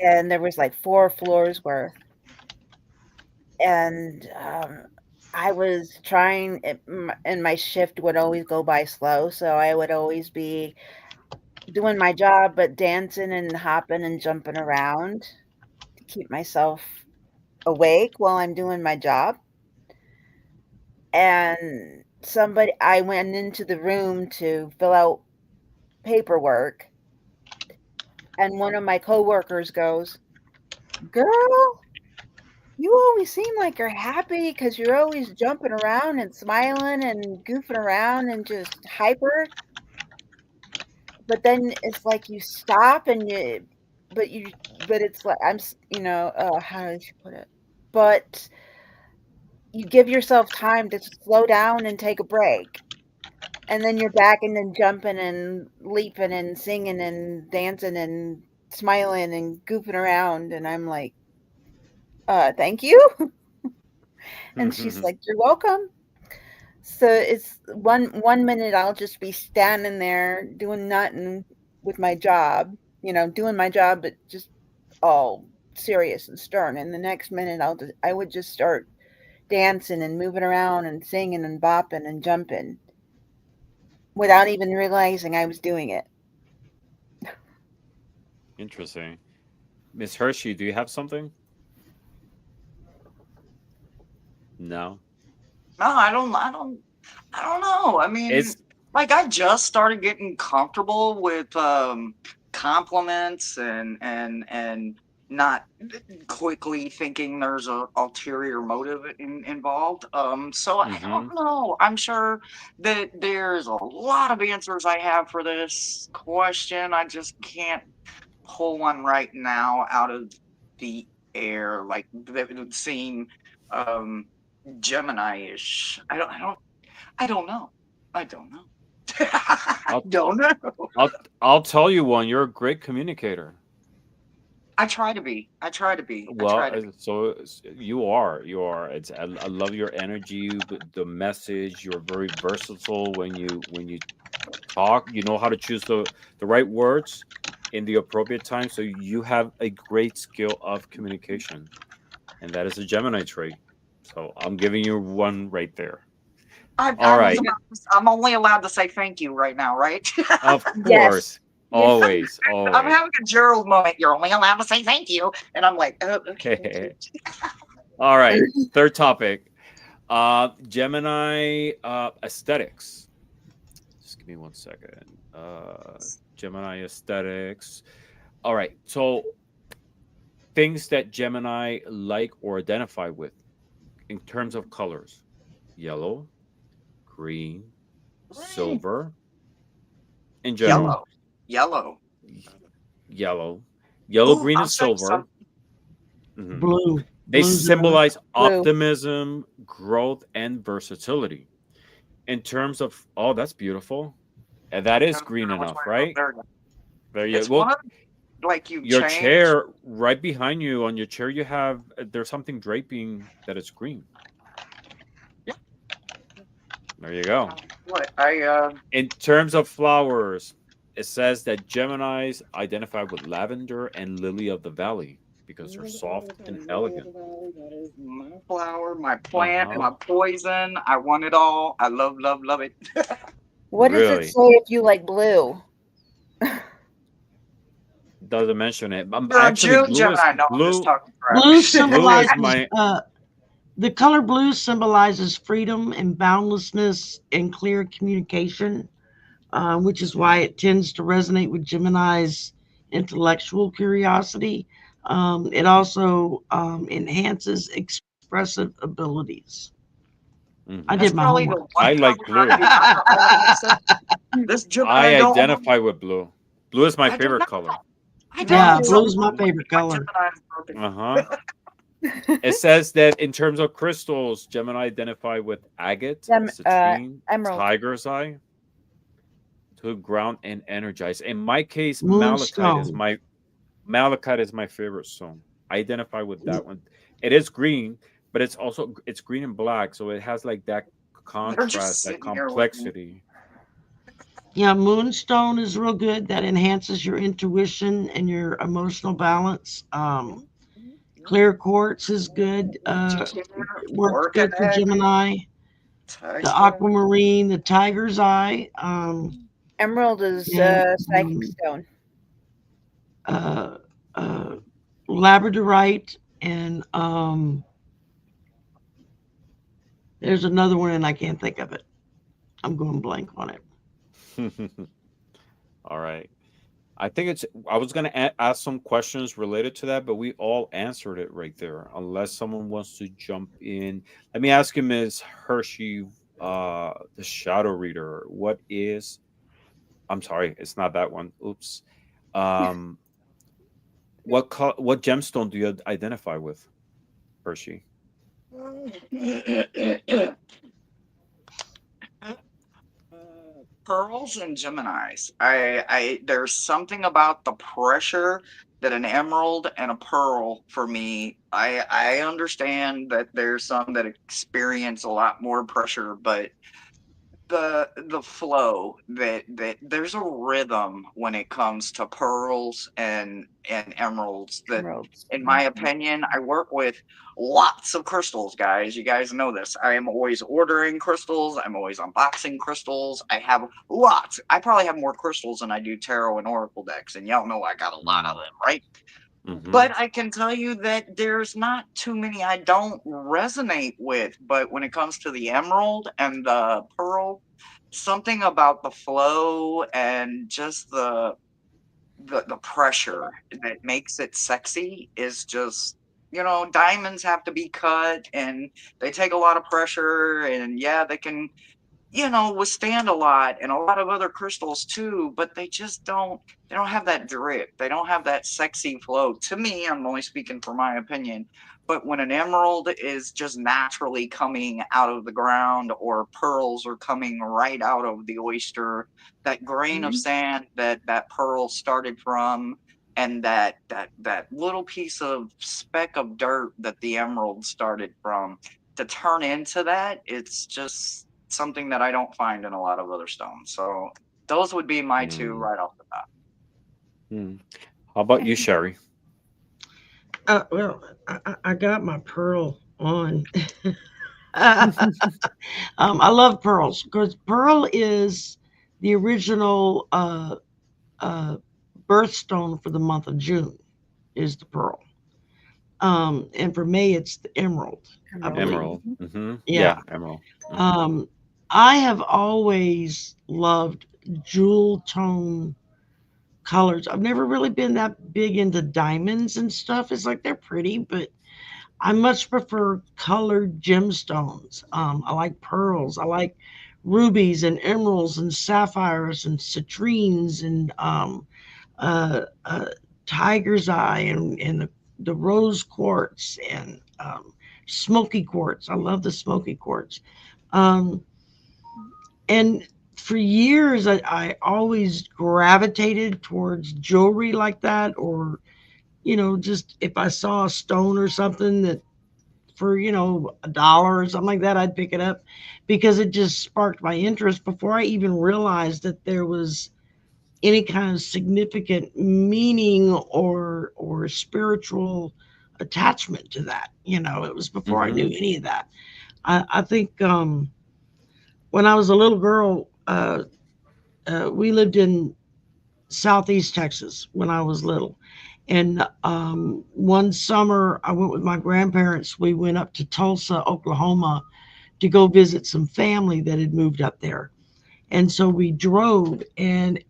And there was like 4 floors worth. And I was trying, and my shift would always go by slow. So I would always be doing my job, but dancing and hopping and jumping around to keep myself awake while I'm doing my job. And I went into the room to fill out paperwork, and one of my coworkers goes, "Girl, you always seem like you're happy because you're always jumping around and smiling and goofing around and just hyper. But then it's like you stop and but you, but it's like how did she put it? But you give yourself time to slow down and take a break. And then you're back and then jumping and leaping and singing and dancing and smiling and goofing around." And I'm like, thank you. And she's like, "You're welcome." So it's one minute I'll just be standing there doing nothing with my job, doing my job, but just all serious and stern. And the next minute I would just start dancing and moving around and singing and bopping and jumping without even realizing I was doing it. Interesting. Miss Hershey, do you have something? No. No, I don't know. I mean, It's like I just started getting comfortable with compliments and not quickly thinking there's a ulterior motive involved. So I don't hmm know. I'm sure that there's a lot of answers I have for this question. I just can't pull one right now out of the air, like that would seem um Gemini-ish. I don't know. I don't know. I I'll don't know. I'll tell you one. You're a great communicator. I try to be. I try to be. I Well, try to be. you are. I love your energy, the message. You're very versatile when you talk. You know how to choose the right words in the appropriate time. So you have a great skill of communication, and that is a Gemini trait. So I'm giving you one right there. I, All I was right. about to, I'm only allowed to say thank you right now, right? Of Yes. course. Always, I'm always. having a Gerald moment. You're only allowed to say thank you, and I'm like, oh, okay. All right. Third topic. Gemini aesthetics. Just give me 1 second. Gemini aesthetics. All right. So things that Gemini like or identify with in terms of colors: yellow, green, silver, in general. Yellow, yellow. Yellow, yellow, Ooh, green, I'll and show you silver. some. Mhm. Blue. They Blue's another. symbolize Blue. optimism, growth, and versatility. In terms of, oh, that's beautiful. And that is green Which way? enough, Oh, right? there we go. There you It's one go. of like you Your change. chair right behind you on your chair, you have there's something draping that is green. Yeah. There you go. What In terms of flowers, it says that Geminis identify with lavender and lily of the valley because they're soft and elegant. my flower, my Uh plant, huh. my poison. I want it all. I love, love, love it. What does it Really say if you like blue? doesn't mention it. You're a Actually, June Gemini. No, I'm just talking Blue crap. blue is symbolizes my the color blue symbolizes freedom and boundlessness and clear communication, which is why it tends to resonate with Gemini's intellectual curiosity. It also enhances expressive abilities. I Mhm. That's did my probably the homework. one I like color out blue. of all of them said. This Gemini I don't want. identify with blue. Blue is my I do favorite not. color. I Mine don't. Yeah, too. blue's Something my wrong with me. favorite My color. Gemini is broken. Uh huh. It says that in terms of crystals, Gemini identify with agate, citrine, Emerald. tiger's eye to ground and energize. In my case, Moonstone. malachite is my favorite stone. I identify with that one. It is green, but it's green and black, so it has like that They're just contrast, that sitting here with me. complexity. Yeah, moonstone is real good. That enhances your intuition and your emotional balance. Clear quartz is good. Works good for Organic, Gemini. The tiger. aquamarine, the tiger's eye, Emerald is and psychic stone. uh, uh, labradorite, and there's another one, and I can't think of it. I'm going blank on it. All right. I think it's. I was going to ask some questions related to that, but we all answered it right there. Unless someone wants to jump in, let me ask you, Ms. Hershey, the shadow reader. What is? I'm sorry, it's not that one. Oops. Um, what gemstone do you identify with, Hershey? Pearls and Geminis. There's something about the pressure that an emerald and a pearl for me. I understand that there's some that experience a lot more pressure, but the flow that there's a rhythm when it comes to pearls and emeralds that Emeralds. in my opinion I work with lots of crystals, guys. You guys know this. I am always ordering crystals. I'm always unboxing crystals. I have lots. I probably have more crystals than I do tarot and oracle decks, and y'all know I got a lot of them, right? Mm-hmm. But I can tell you that there's not too many I don't resonate with. But when it comes to the emerald and the pearl, something about the flow and just the pressure that makes it sexy is just, diamonds have to be cut and they take a lot of pressure, and yeah, they can withstand a lot, and a lot of other crystals too, but they don't have that drip. They don't have that sexy flow. To me, I'm only speaking for my opinion, but when an emerald is just naturally coming out of the ground, or pearls are coming right out of the oyster, that grain of sand that pearl started from, and that little piece of speck of dirt that the emerald started from, to turn into that, it's just something that I don't find in a lot of other stones. So those would be my two Mm. right off the bat. Mm. How about you, Sherry? Well, I got my pearl on. I love pearls because pearl is the original uh, birthstone for the month of June is the pearl. And for May, it's the emerald, I Emerald. believe. Emerald. Yeah. Yeah, emerald. Um, I have always loved jewel tone colors. I've never really been that big into diamonds and stuff. It's like they're pretty, but I much prefer colored gemstones. I like pearls. I like rubies and emeralds and sapphires and citrines and uh, uh, tiger's eye and the rose quartz and smoky quartz. I love the smoky quartz. Um, and for years, I always gravitated towards jewelry like that, or just if I saw a stone or something that for $1 or something like that, I'd pick it up because it just sparked my interest before I even realized that there was any kind of significant meaning or spiritual attachment to that. It was before I knew Hmm. any of that. I think when I was a little girl, we lived in Southeast Texas when I was little. And one summer, I went with my grandparents. We went up to Tulsa, Oklahoma, to go visit some family that had moved up there. And so we drove, and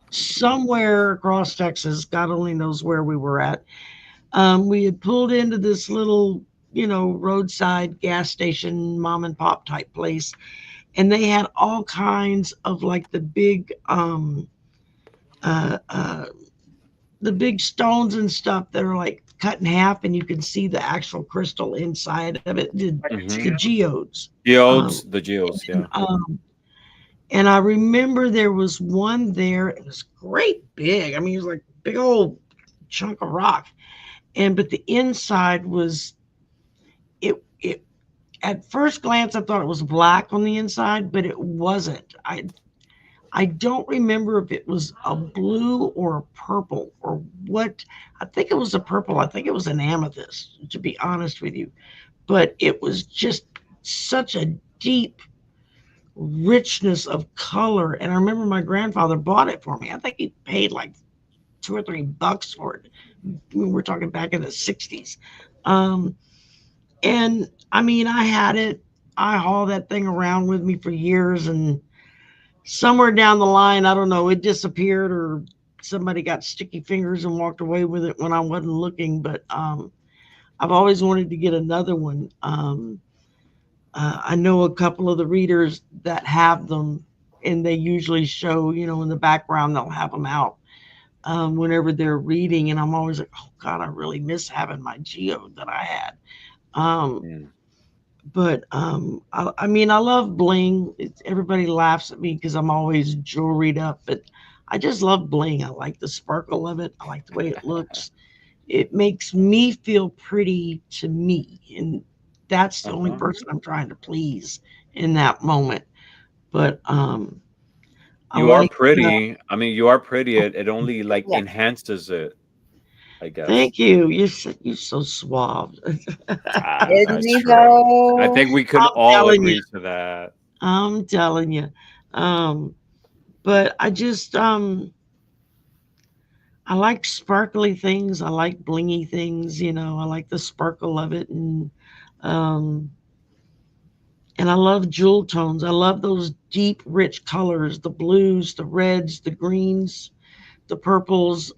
somewhere across Texas, God only knows where we were at, we had pulled into this little, roadside gas station, mom and pop type place. And they had all kinds of like uh, uh, the big stones and stuff that are like cut in half, and you can see the actual crystal inside of it. Like a The Hmm. geo. geodes. Um, The geodes, and, yeah. and I remember there was one there. It was great big. I mean, it was like a big old chunk of rock. But the inside was it. At first glance, I thought it was black on the inside, but it wasn't. I don't remember if it was a blue or a purple or what. I think it was a purple. I think it was an amethyst, to be honest with you. But it was just such a deep richness of color. And I remember my grandfather bought it for me. I think he paid like $2 or $3 for it. We're talking back in the 60s. Um, and I mean, I had it. I hauled that thing around with me for years, and somewhere down the line, I don't know, it disappeared or somebody got sticky fingers and walked away with it when I wasn't looking. But I've always wanted to get another one. I know a couple of the readers that have them, and they usually show, in the background, they'll have them out whenever they're reading. And I'm always like, oh God, I really miss having my geode that I had. Um, Mm. but I mean, I love bling. Everybody laughs at me because I'm always jewelried up, but I just love bling. I like the sparkle of it. I like the way it looks. It makes me feel pretty to me, and that's the only Uh-huh. person I'm trying to please in that moment. But I You are like. pretty. I mean, you are pretty. It only like Yeah. enhances it, I guess. Thank you. You're so suave. Isn't That's he true. I though? think we could I'm all telling you. agree to that. I'm telling you. Um, but I like sparkly things. I like blingy things. I like the sparkle of it, um, and I love jewel tones. I love those deep, rich colors: the blues, the reds, the greens, the purples.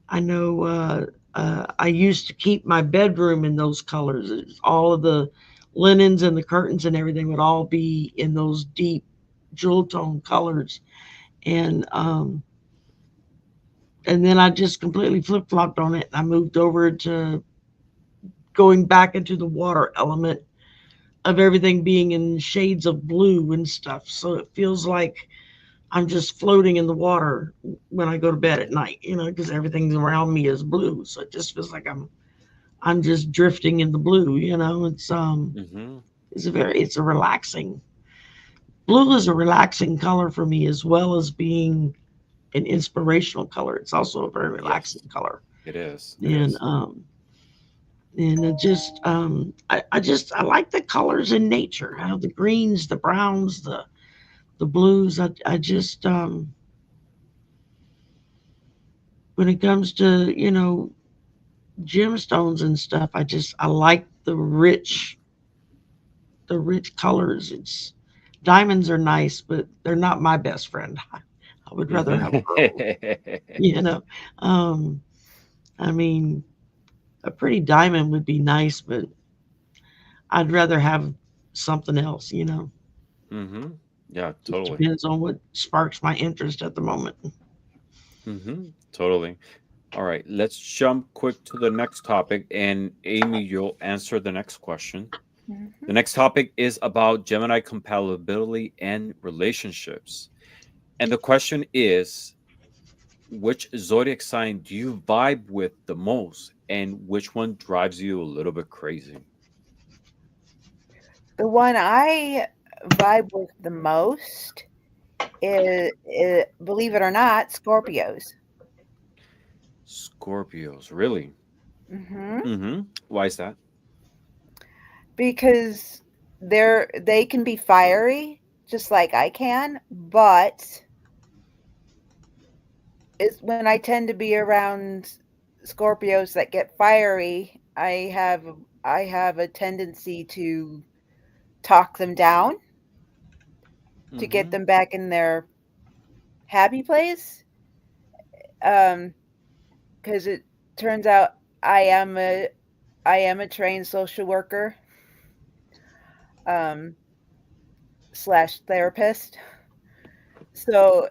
I know. I used to keep my bedroom in those colors. All of the linens and the curtains and everything would all be in those deep jewel tone colors, and then I just completely flip flopped on it. I moved over to going back into the water element of everything being in shades of blue and stuff. So it feels like I'm just floating in the water when I go to bed at night, because everything around me is blue. So it just feels like I'm just drifting in the blue. Hmm. It's a relaxing. Blue is a relaxing color for me as well as being an inspirational color. It's also a very Yes, relaxing color. it is. It And is. I like the colors in nature. How the greens, the browns, the blues. I just when it comes to, gemstones and stuff, I like the rich colors. It's diamonds are nice, but they're not my best friend. I would rather have pearls, you know. Um, I mean, a pretty diamond would be nice, but I'd rather have something else. Mm-hmm. Yeah, Just totally. depends on what sparks my interest at the moment. Mm-hmm. Totally. All right, let's jump quick to the next topic. And Amy, you'll answer the next question. Mhm. The next topic is about Gemini compatibility and relationships. And the question is, which zodiac sign do you vibe with the most, and which one drives you a little bit crazy? The one I vibe with the most is, believe it or not, Scorpios. Scorpios, really? Hmm. Mm-hmm. Why is that? Because they can be fiery just like I can, but it's when I tend to be around Scorpios that get fiery, I have a tendency to talk them down to get Mm-hmm. them back in their happy place. Um, because it turns out I am a I am a trained social worker um slash therapist. So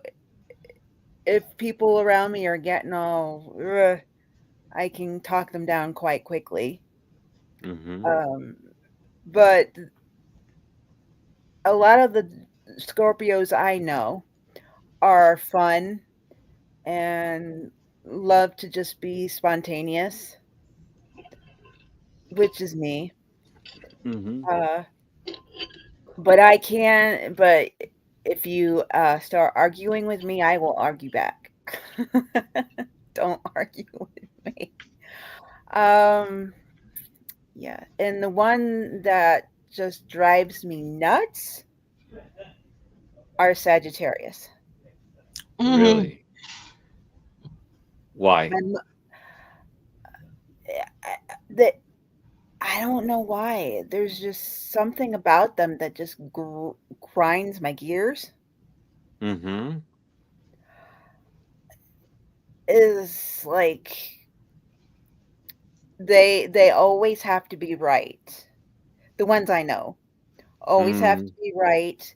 if people around me are getting all, "Ugh," I can talk them down quite quickly. Mm-hmm. Um, but a lot of the Scorpios I know are fun and love to just be spontaneous, which is me. Mm-hmm. Uh, but I can, but if you start arguing with me, I will argue back. Don't argue with me. Um, yeah. And the one that just drives me nuts are Sagittarius. Hmm. Really? Why? And that I don't know why. There's just something about them that just grinds my gears. Mm-hmm. Is like they always have to be right. The ones I know always have Mm. to be right.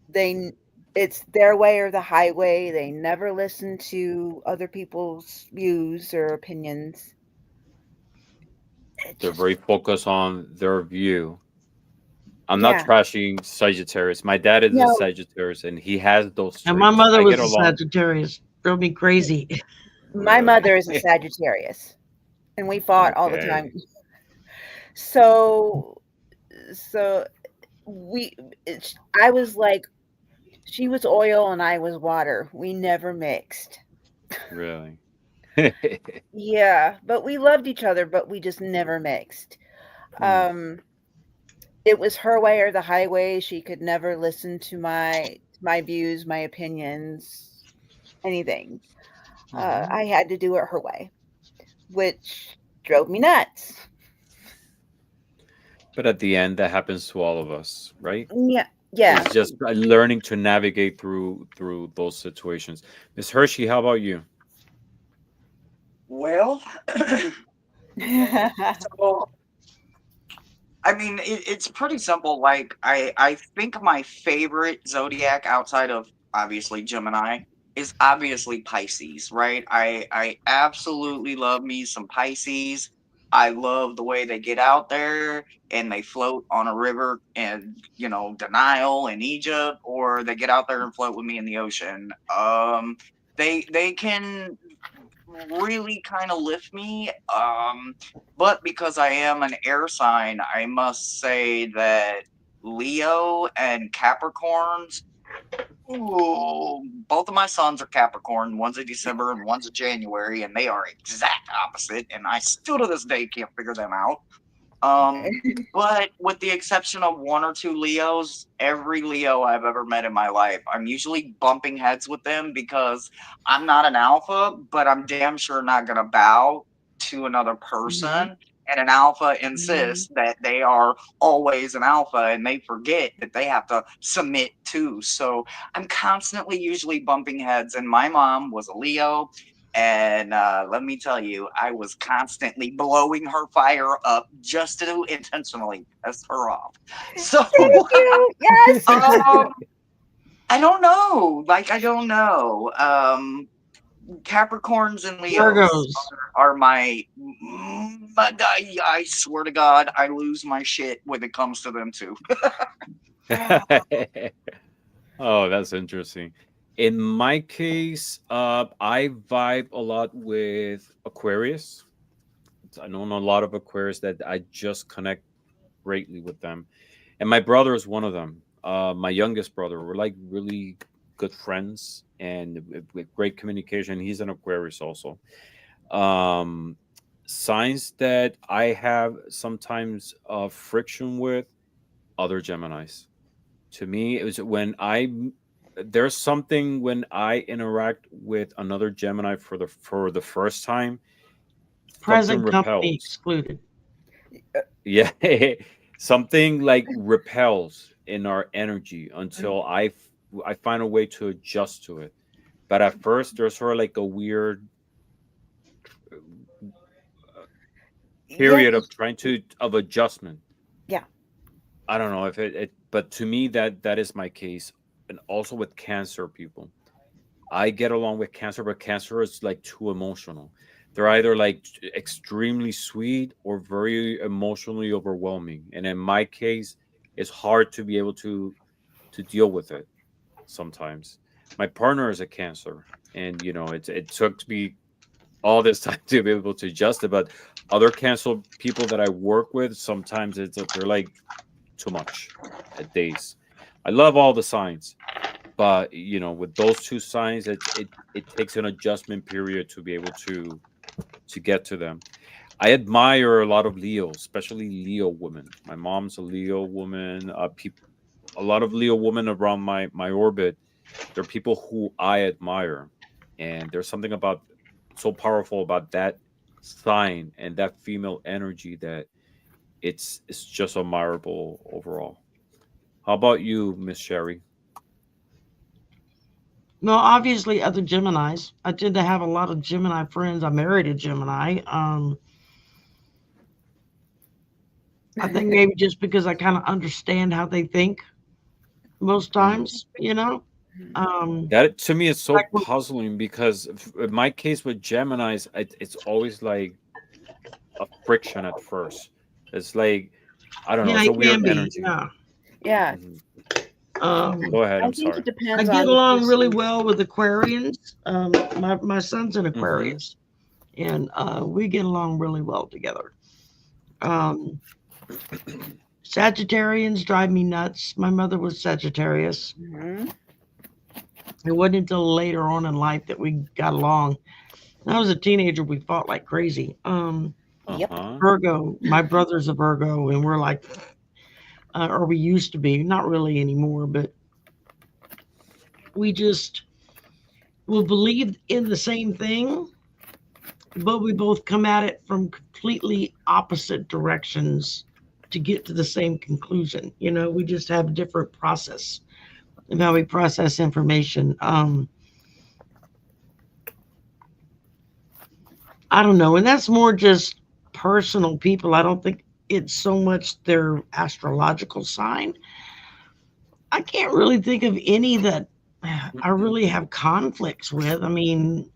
They it's their way or the highway. They never listen to other people's views or opinions. It They're just very focused on their view. I'm not yeah. trashing Sagittarius. My dad is a No, Sagittarius, and he has those And my traits. mother I get was a along. Sagittarius. Drove me crazy. my Really? mother is a Sagittarius, and we fought all the time. Okay. So so we I was like she was oil and I was water. We never mixed. Really? Yeah, but we loved each other, but we just never mixed. Mm. Um, it was her way or the highway. She could never listen to my views, my opinions, anything. Hmm. I had to do it her way, which drove me nuts. But at the end, that happens to all of us, right? Yeah, yeah. It's just learning to navigate through those situations. Miss Hershey, how about you? Well, so I mean, it's pretty simple. Like, I think my favorite zodiac outside of obviously Gemini is obviously Pisces, right? I absolutely love me some Pisces. I love the way they get out there and they float on a river and denial in Egypt, or they get out there and float with me in the ocean. They can really kind of lift me. But because I am an air sign, I must say that Leo and Capricorns. Ooh, both of my sons are Capricorn. One's a December and one's a January, and they are exact opposite. And I still to this day can't figure them out. But with the exception of one or two Leos, every Leo I've ever met in my life, I'm usually bumping heads with them because I'm not an alpha, but I'm damn sure not going to bow to another Mhm. person. And an alpha Mhm. insists that they are always an alpha and they forget that they have to submit too. So I'm constantly usually bumping heads. And my mom was a Leo. And let me tell you, I was constantly blowing her fire up just to intentionally piss her off. So Thank you. Yes. um, I don't know. Like, I don't know. Capricorns and Leos Virgos. are I swear to God, I lose my shit when it comes to them too. Oh, that's interesting. In my case, I vibe a lot with Aquarius. I know a lot of Aquarius that I just connect greatly with them, and my brother is one of them. My youngest brother, we're like really good friends and with great communication. He's an Aquarius also. Um, Signs that I have sometimes friction with other Geminis. To me, it was when there's something when I interact with another Gemini for the first time, something Present company repels. excluded. Yeah, something like repels in our energy until I find a way to adjust to it. But at first, there's sort of like a weird uh, Yes. period of trying to of adjustment. Yeah. I don't know if but to me that is my case, and also with Cancer people. I get along with Cancer, but Cancer is like too emotional. They're either like extremely sweet or very emotionally overwhelming. And in my case, it's hard to be able to deal with it sometimes. My partner is a Cancer, and it took me all this time to be able to adjust it. But other Cancer people that I work with, sometimes they're like too much at days. I love all the signs, but with those two signs, it takes an adjustment period to be able to get to them. I admire a lot of Leos, especially Leo women. My mom's a Leo woman. A lot of Leo women around my orbit. They're people who I admire, and there's something about so powerful about that sign and that female energy that it's just admirable overall. How about you, Miss Sherry? No, obviously other Geminis. I tend to have a lot of Gemini friends. I married a Gemini. I think maybe just because I kind of understand how they think most times, you know. Um, That to me is so like with, puzzling because in my case with Gemini's, it's always like a friction at first. It's like I don't know. yeah, It's a it weird can be. energy. Yeah. Yeah. Mhm. Um, Go ahead. I I'm think it sorry. I depends get on the along really person. well with Aquarians. My son's an Hmm. Aquarius, and we get along really well together. Um, Sagittarians drive me nuts. My mother was Sagittarius. Mhm. It wasn't until later on in life that we got along. When I was a teenager, we fought like crazy. Uh Yep. huh. Virgo, my brother's a Virgo, and we're like, or we used to be, not really anymore, but we just will believe in the same thing, but we both come at it from completely opposite directions to get to the same conclusion. You know, we just have a different process of how we process information. I don't know, and that's more just personal people. I don't think it's so much their astrological sign. I can't really think of any that I really have conflicts with. I mean,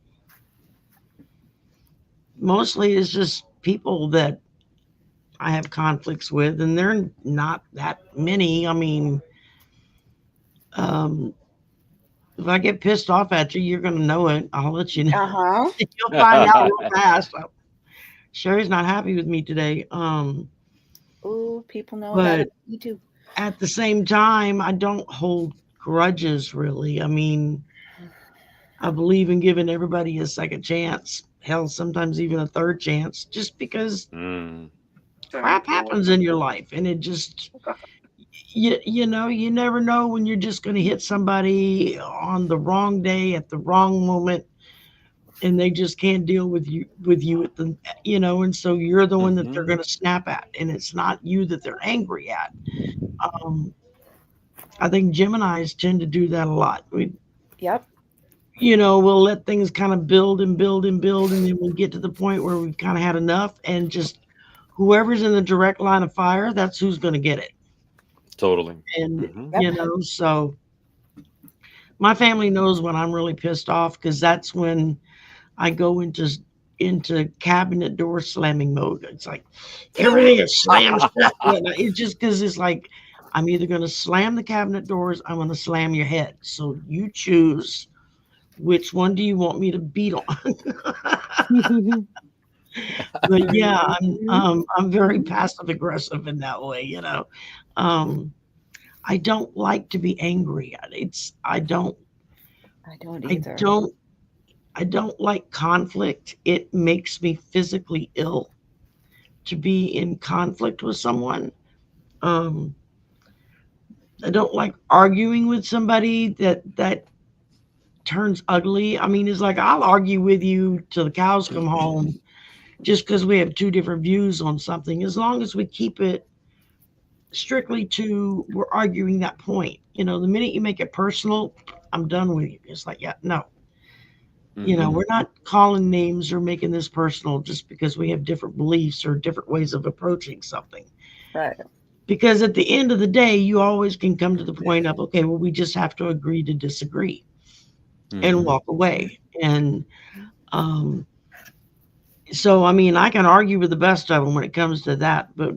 mostly it's just people that I have conflicts with, and they're not that many. I mean, um, if I get pissed off at you, you're going to know it. I'll let you know. Uh-huh. You'll find out real fast. Sherry's not happy with me today. Ooh, people know that But about me too. at the same time, I don't hold grudges really. I mean, I believe in giving everybody a second chance. Hell, sometimes even a third chance, just because Mm. crap happens in your life, and it just you never know when you're just going to hit somebody on the wrong day at the wrong moment, and they just can't deal with you at the and so you're the one that they're Mm-hmm. going to snap at, and it's not you that they're angry at. um I think Geminis tend to do that a lot. Yep. We'll let things kind of build and build and build, and then we get to the point where we've kind of had enough, and just whoever's in the direct line of fire, that's who's going to get it. Totally. And Mm-hmm. Yep. so my family knows when I'm really pissed off, because that's when I go into cabinet door slamming mode. It's like everything is slammed shut. It's just because it's like I'm either going to slam the cabinet doors, I'm going to slam your head. So you choose, which one do you want me to beat on? But yeah, I'm very passive aggressive in that way. Um, I don't like to be angry. I don't I either. don't I don't like conflict. It makes me physically ill to be in conflict with someone. Um, I don't like arguing with somebody that turns ugly. I mean, it's like I'll argue with you till the cows come home, just because we have two different views on something. As long as we keep it strictly to we're arguing that point. The minute you make it personal, I'm done with you. It's like, yeah, no. Mm-hmm. We're not calling names or making this personal just because we have different beliefs or different ways of approaching something. Right. Because at the end of the day, you always can come to the point of, okay, well, we just have to agree to disagree and Mm-hmm. walk away. And um, so, I mean, I can argue with the best of them when it comes to that, but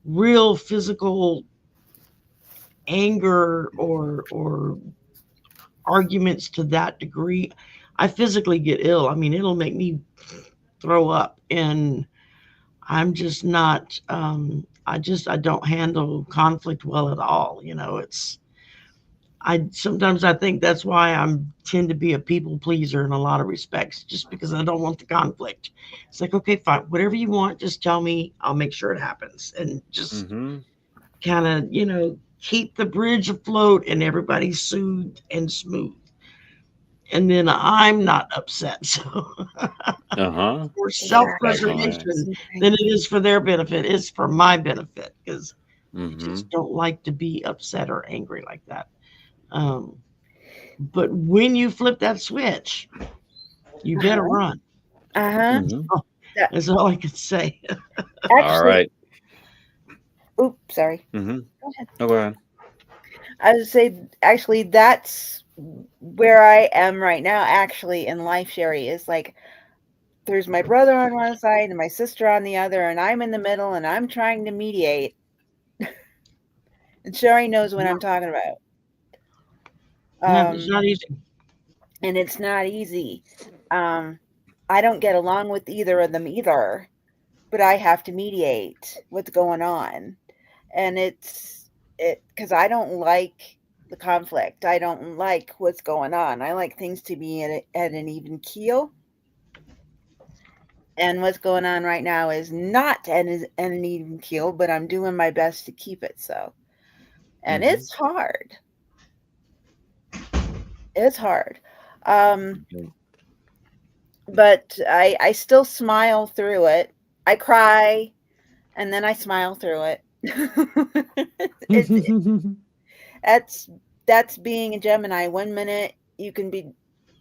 real physical anger or arguments to that degree, I physically get ill. I mean, it'll make me throw up, and I'm just not. I don't handle conflict well at all. It's I sometimes I think that's why I'm tend to be a people pleaser in a lot of respects, just because I don't want the conflict. It's like, okay, fine, whatever you want, just tell me, I'll make sure it happens, and just Mm-hmm. kind of keep the bridge afloat and everybody soothed and smooth, and then I'm not upset. So Uh-huh. for Definitely. self-preservation than it is for their benefit. It's for my benefit, because I Mm-hmm. just don't like to be upset or angry like that. Um, but when you flip that switch, you better Uh-huh. run. Uh-huh. Mm-hmm. That, That's all I can say. All actually, right. oops, sorry. Mm-hmm. Go ahead. Oh, go ahead. I would say actually that's where I am right now, actually, in life, Sherry, is like there's my brother on one side and my sister on the other, and I'm in the middle and I'm trying to mediate. And Sherry knows what I'm talking about. Yeah, it's Um, not easy. and it's not easy. Um, I don't get along with either of them either, but I have to mediate what's going on. And it because I don't like the conflict. I don't like what's going on. I like things to be at an even keel. And what's going on right now is not at an even keel, but I'm doing my best to keep it so. And Mm-hmm. it's hard. It's hard. Um, but I still smile through it. I cry and then I smile through it. it that's that's being a Gemini. One minute you can be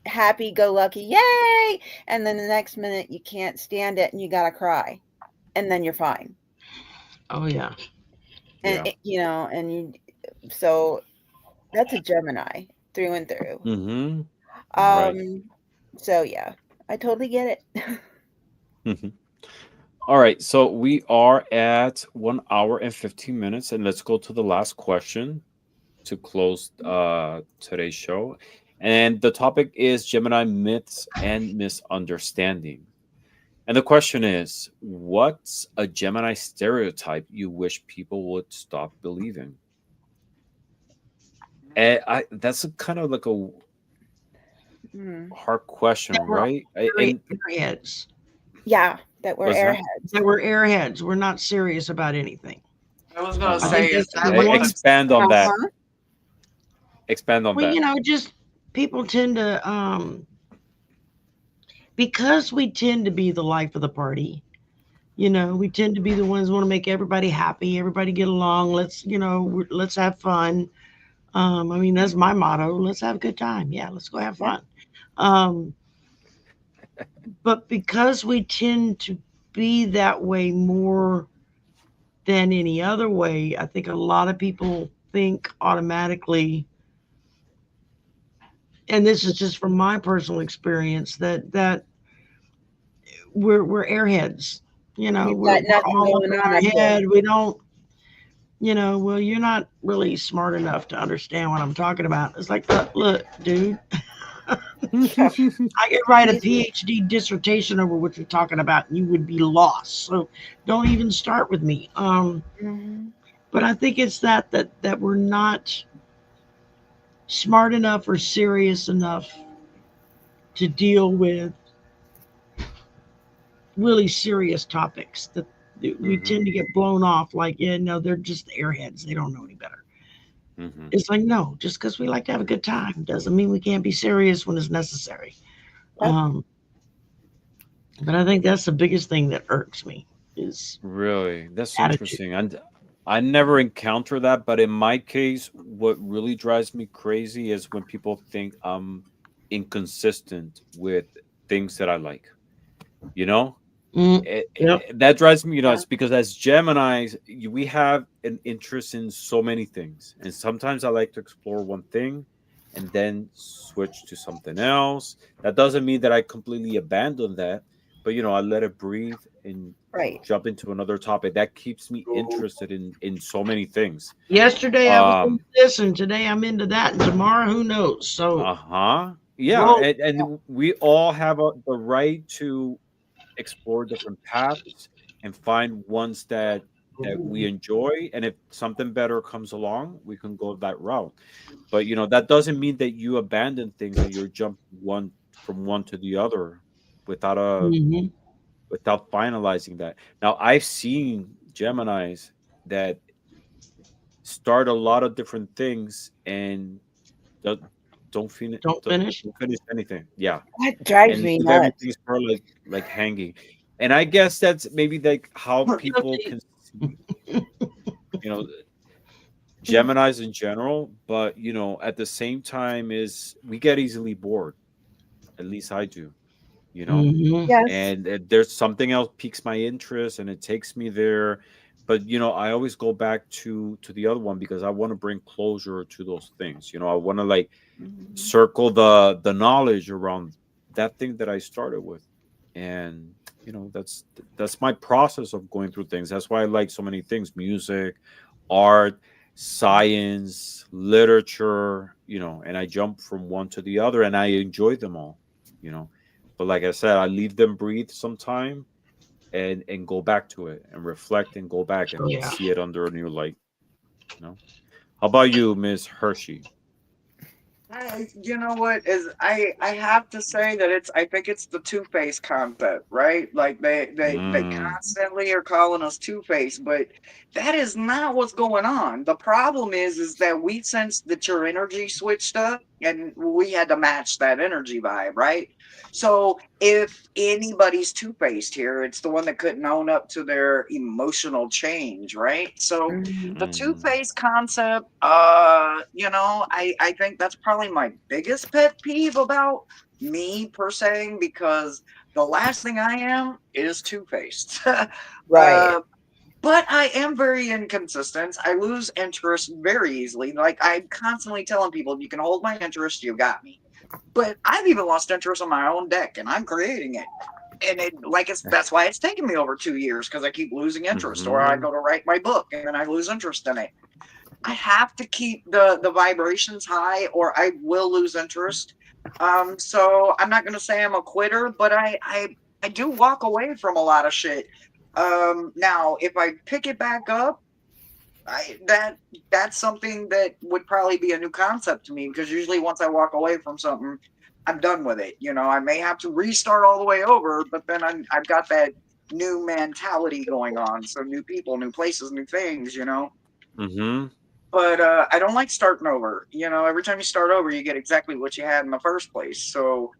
happy go lucky, yay, and then the next minute you can't stand it and you gotta cry, and then you're fine. Oh yeah. And Yeah. so that's a Gemini through and through. Mm-hmm. Right. Um, so yeah, I totally get it. Mm-hmm. All right. So we are at 1 hour and 15 minutes, and let's go to the last question to close today's show. And the topic is Gemini myths and misunderstanding. And the question is, what's a Gemini stereotype you wish people would stop believing? And that's a kind of like a Mm. hard question, We're all right? very, And very heads. Yeah, that we're What's that? airheads. that we're airheads. We're not serious about anything. I was gonna I Uh-huh. say, think is that's the that like one. the Expand on that. Uh-huh. Expand on Well, that. just people tend to because we tend to be the life of the party. We tend to be the ones who want to make everybody happy, everybody get along. Let's have fun. I mean, that's my motto. Let's have a good time. Yeah, let's go have Yep. fun. Um, but because we tend to be that way more than any other way, I think a lot of people think automatically, and this is just from my personal experience, that we're airheads. We've We're got we're nothing all up going in on our up here. head. We don't, well, you're not really smart enough to understand what I'm talking about. It's like, look, dude, I could write a Easy. PhD dissertation over what you're talking about, and you would be lost. So don't even start with me. Hmm. But I think it's that we're not smart enough or serious enough to deal with really serious topics that we Hmm. tend to get blown off like, yeah, no, they're just airheads. They don't know any better. Hmm. It's like, no, just because we like to have a good time doesn't mean we can't be serious when it's necessary. Yep. Um, but I think that's the biggest thing that irks me is Really, that's attitude. interesting. And I never encounter that, but in my case, what really drives me crazy is when people think I'm inconsistent with things that I like. You know, Mm, yep. that drives me Yeah. nuts because as Geminis, we have an interest in so many things, and sometimes I like to explore one thing and then switch to something else. That doesn't mean that I completely abandon that, but I let it breathe and Right. jump into another topic. That keeps me interested in so many things. Yesterday I was into Um, this, and today I'm into that, and tomorrow who knows? So uh-huh. Yeah, roll. and we all have the right to explore different paths and find ones that we enjoy, and if something better comes along we can go that route. But that doesn't mean that you abandon things and you're jumping one from one to the other without Hmm. without finalizing that. Now I've seen Geminis that start a lot of different things and don't Don't finish. don't finish anything. Yeah, That drives and me leave nuts. everything sort of like hanging. And I guess that's maybe like how people Guilty. can see, you know, Geminis in general, but at the same time is we get easily bored. At least I do. Hmm. Yes. And there's something else piques my interest and it takes me there. But I always go back to the other one because I want to bring closure to those things. I want to like Mhm. circle the knowledge around that thing that I started with. And that's my process of going through things. That's why I like so many things: music, art, science, literature, and I jump from one to the other and I enjoy them all, you know. But like I said, I leave them breathe sometime and go back to it and reflect and go back Oh and yeah. see it under a new light. How about you, Miss Hershey? You know what is I have to say that I think it's the two face concept, right? Like they Mm, constantly are calling us two face, but that is not what's going on. The problem is that we sensed that your energy switched up, and we had to match that energy vibe, right? So if anybody's two faced here, it's the one that couldn't own up to their emotional change, right? So Mhm. the two mm, face concept, I think that's probably my biggest pet peeve about me per se, because the last thing I am is two faced. Right. But I am very inconsistent. I lose interest very easily. Like I'm constantly telling people, you can hold my interest, you got me. But I've even lost interest on my own deck, and I'm creating it. And that's why it's taken me over 2 years, because I keep losing interest, or I mm-hmm. go to write my book and then I lose interest in it. I have to keep the vibrations high, or I will lose interest. So I'm not gonna say I'm a quitter, but I do walk away from a lot of shit. Now if I pick it back up, I that that's something that would probably be a new concept to me, because usually once I walk away from something, I'm done with it. I may have to restart all the way over, but then I've got that new mentality going on. So new people, new places, new things, you know. Mm-hmm. But I don't like starting over. You know, every time you start over, you get exactly what you had in the first place. So,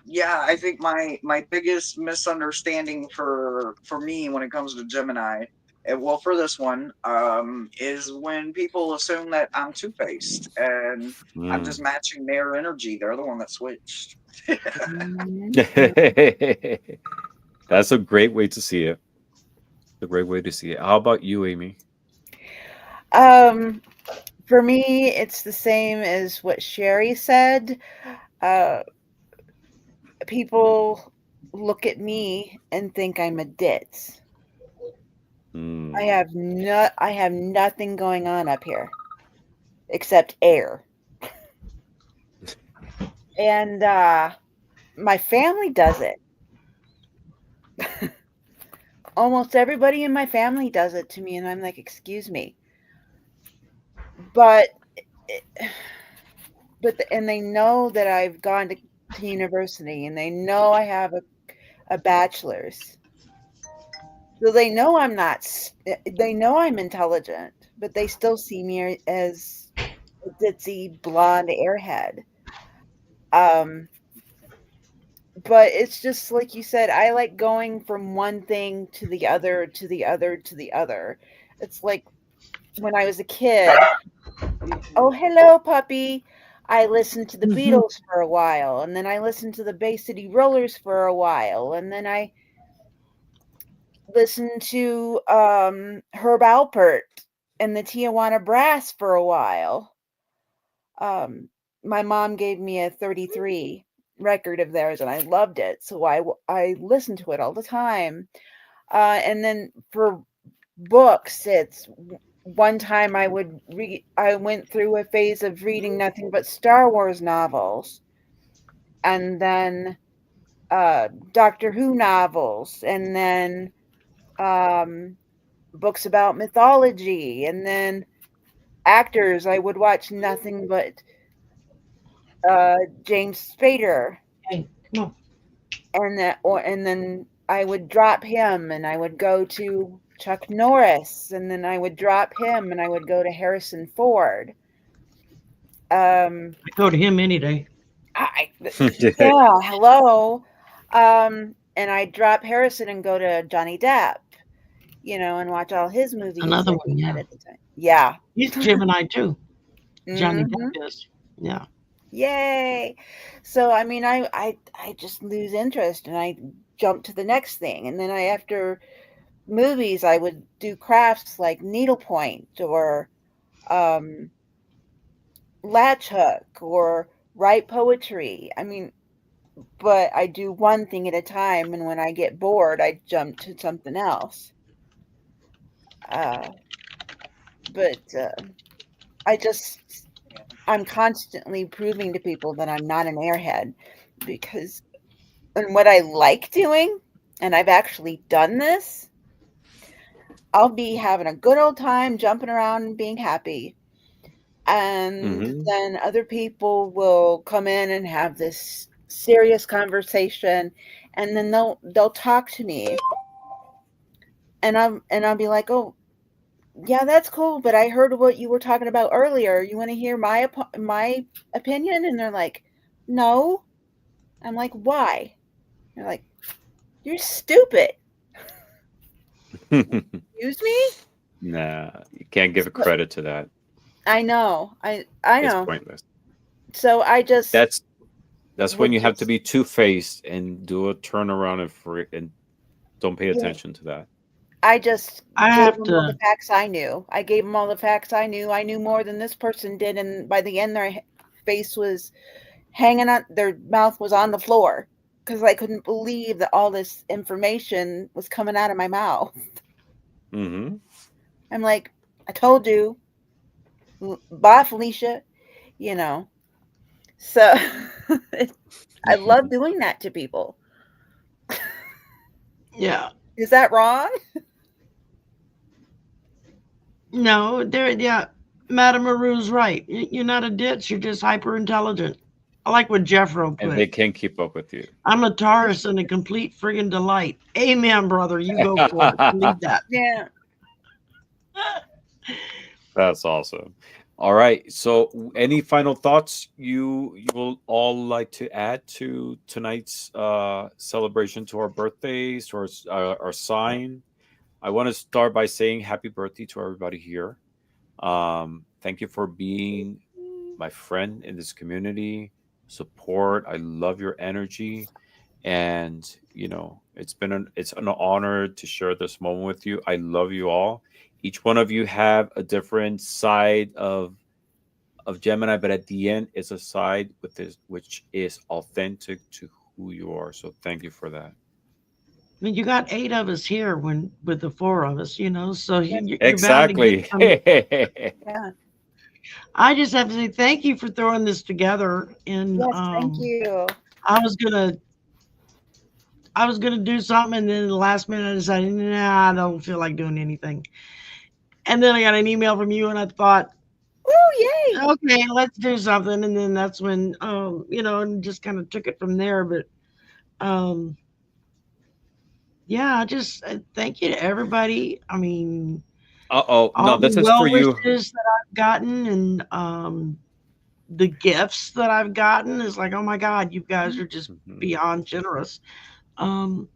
yeah, I think my biggest misunderstanding for me when it comes to Gemini, well, for this one, is when people assume that I'm two faced and I'm Mm. just matching their energy. They're the one that switched. That's a great way to see it. A great way to see it. How about you, Amy? Um, for me, it's the same as what Shari said. Uh, People look at me and think I'm a ditz. Mm. I have nothing going on up here except air. And my family does it. Almost everybody in my family does it to me, and I'm like, excuse me. But and they know that I've gone to university, and they know I have a bachelor's. So they know I'm not. They know I'm intelligent, but they still see me as a ditzy blonde airhead. Um, but it's just like you said. I like going from one thing to the other, to the other, to the other. It's like when I was a kid. Oh, hello, puppy. I listened to the Mhm. Beatles for a while, and then I listened to the Bay City Rollers for a while, and then I listened to Herb Alpert and the Tijuana Brass for a while. Um, my mom gave me a 33 record of theirs, and I loved it, so I listened to it all the time. And then for books, it's one time I would read. I went through a phase of reading nothing but Star Wars novels, and then Doctor Who novels, and then um, books about mythology, and then actors. I would watch nothing but James Spader, Hey, come on. and then I would drop him, and I would go to Chuck Norris, and then I would drop him, and I would go to Harrison Ford. Um, I go to him any day. I yeah, hello. And I drop Harrison and go to Johnny Depp, and watch all his movies Another that one, he had yeah. at the time. Yeah. He's Gemini too. Johnny Hmm. Depp is. Yeah. Yay. So I mean, I just lose interest and I jump to the next thing, and then after movies I would do crafts like needlepoint or um, latch hook or write poetry. I mean, but I do one thing at a time, and when I get bored, I jump to something else. Uh, but I just, I'm constantly proving to people that I'm not an airhead because, and what I like doing, and I've actually done this, I'll be having a good old time jumping around and being happy. And Hmm. then other people will come in and have this serious conversation, and then they'll talk to me, and I'll be like, "Oh, yeah, that's cool, but I heard what you were talking about earlier. You want to hear my opinion?" And they're like, "No." I'm like, "Why?" They're like, "You're stupid." Excuse me? Nah, you can't give a So, credit to that. I know. I It's know. pointless. So I just That's when would you have to just be two-faced and do a turnaround and don't pay yeah, attention to that. I just I gave have them all the to. facts I knew. I gave them all the facts I knew. I knew more than this person did, and by the end, their face was hanging on, their mouth was on the floor because I couldn't believe that all this information was coming out of my mouth. Hmm. I'm like, I told you, bye, Felicia. You know. So I love doing that to people. Yeah. Is that wrong? No, there. Yeah. Madame Maru's right. You're not a ditz. You're just hyper intelligent. I like what Jeffro and they put. can't keep up with you. I'm a Taurus and a complete friggin' delight. Amen, brother. You go for it. Believe that. Yeah. That's awesome. All right. So, any final thoughts you will all like to add to tonight's celebration to our birthdays or our sign? I want to start by saying happy birthday to everybody here. Thank you for being my friend in this community. Support. I love your energy, and it's an honor to share this moment with you. I love you all. Each one of you have a different side of Gemini, but at the end, it's a side with this which is authentic to who you are. So thank you for that. I mean, you got 8 of us here when with the 4 of us, so you're bound to get Exactly. some. Yeah. I just have to say thank you for throwing this together. And Yes. Thank you. I was gonna I was gonna do something, and then the last minute I decided, nah, I don't feel like doing anything. And then I got an email from you, and I thought, Oh, yay. okay, let's do something. And then that's when, and just kind of took it from there. But um, yeah, I just thank you to everybody. I mean, Uh-oh. No, all the this is for well you. wishes that I've gotten, and the gifts that I've gotten is like, oh my God, you guys are just Mhm. beyond generous. Um,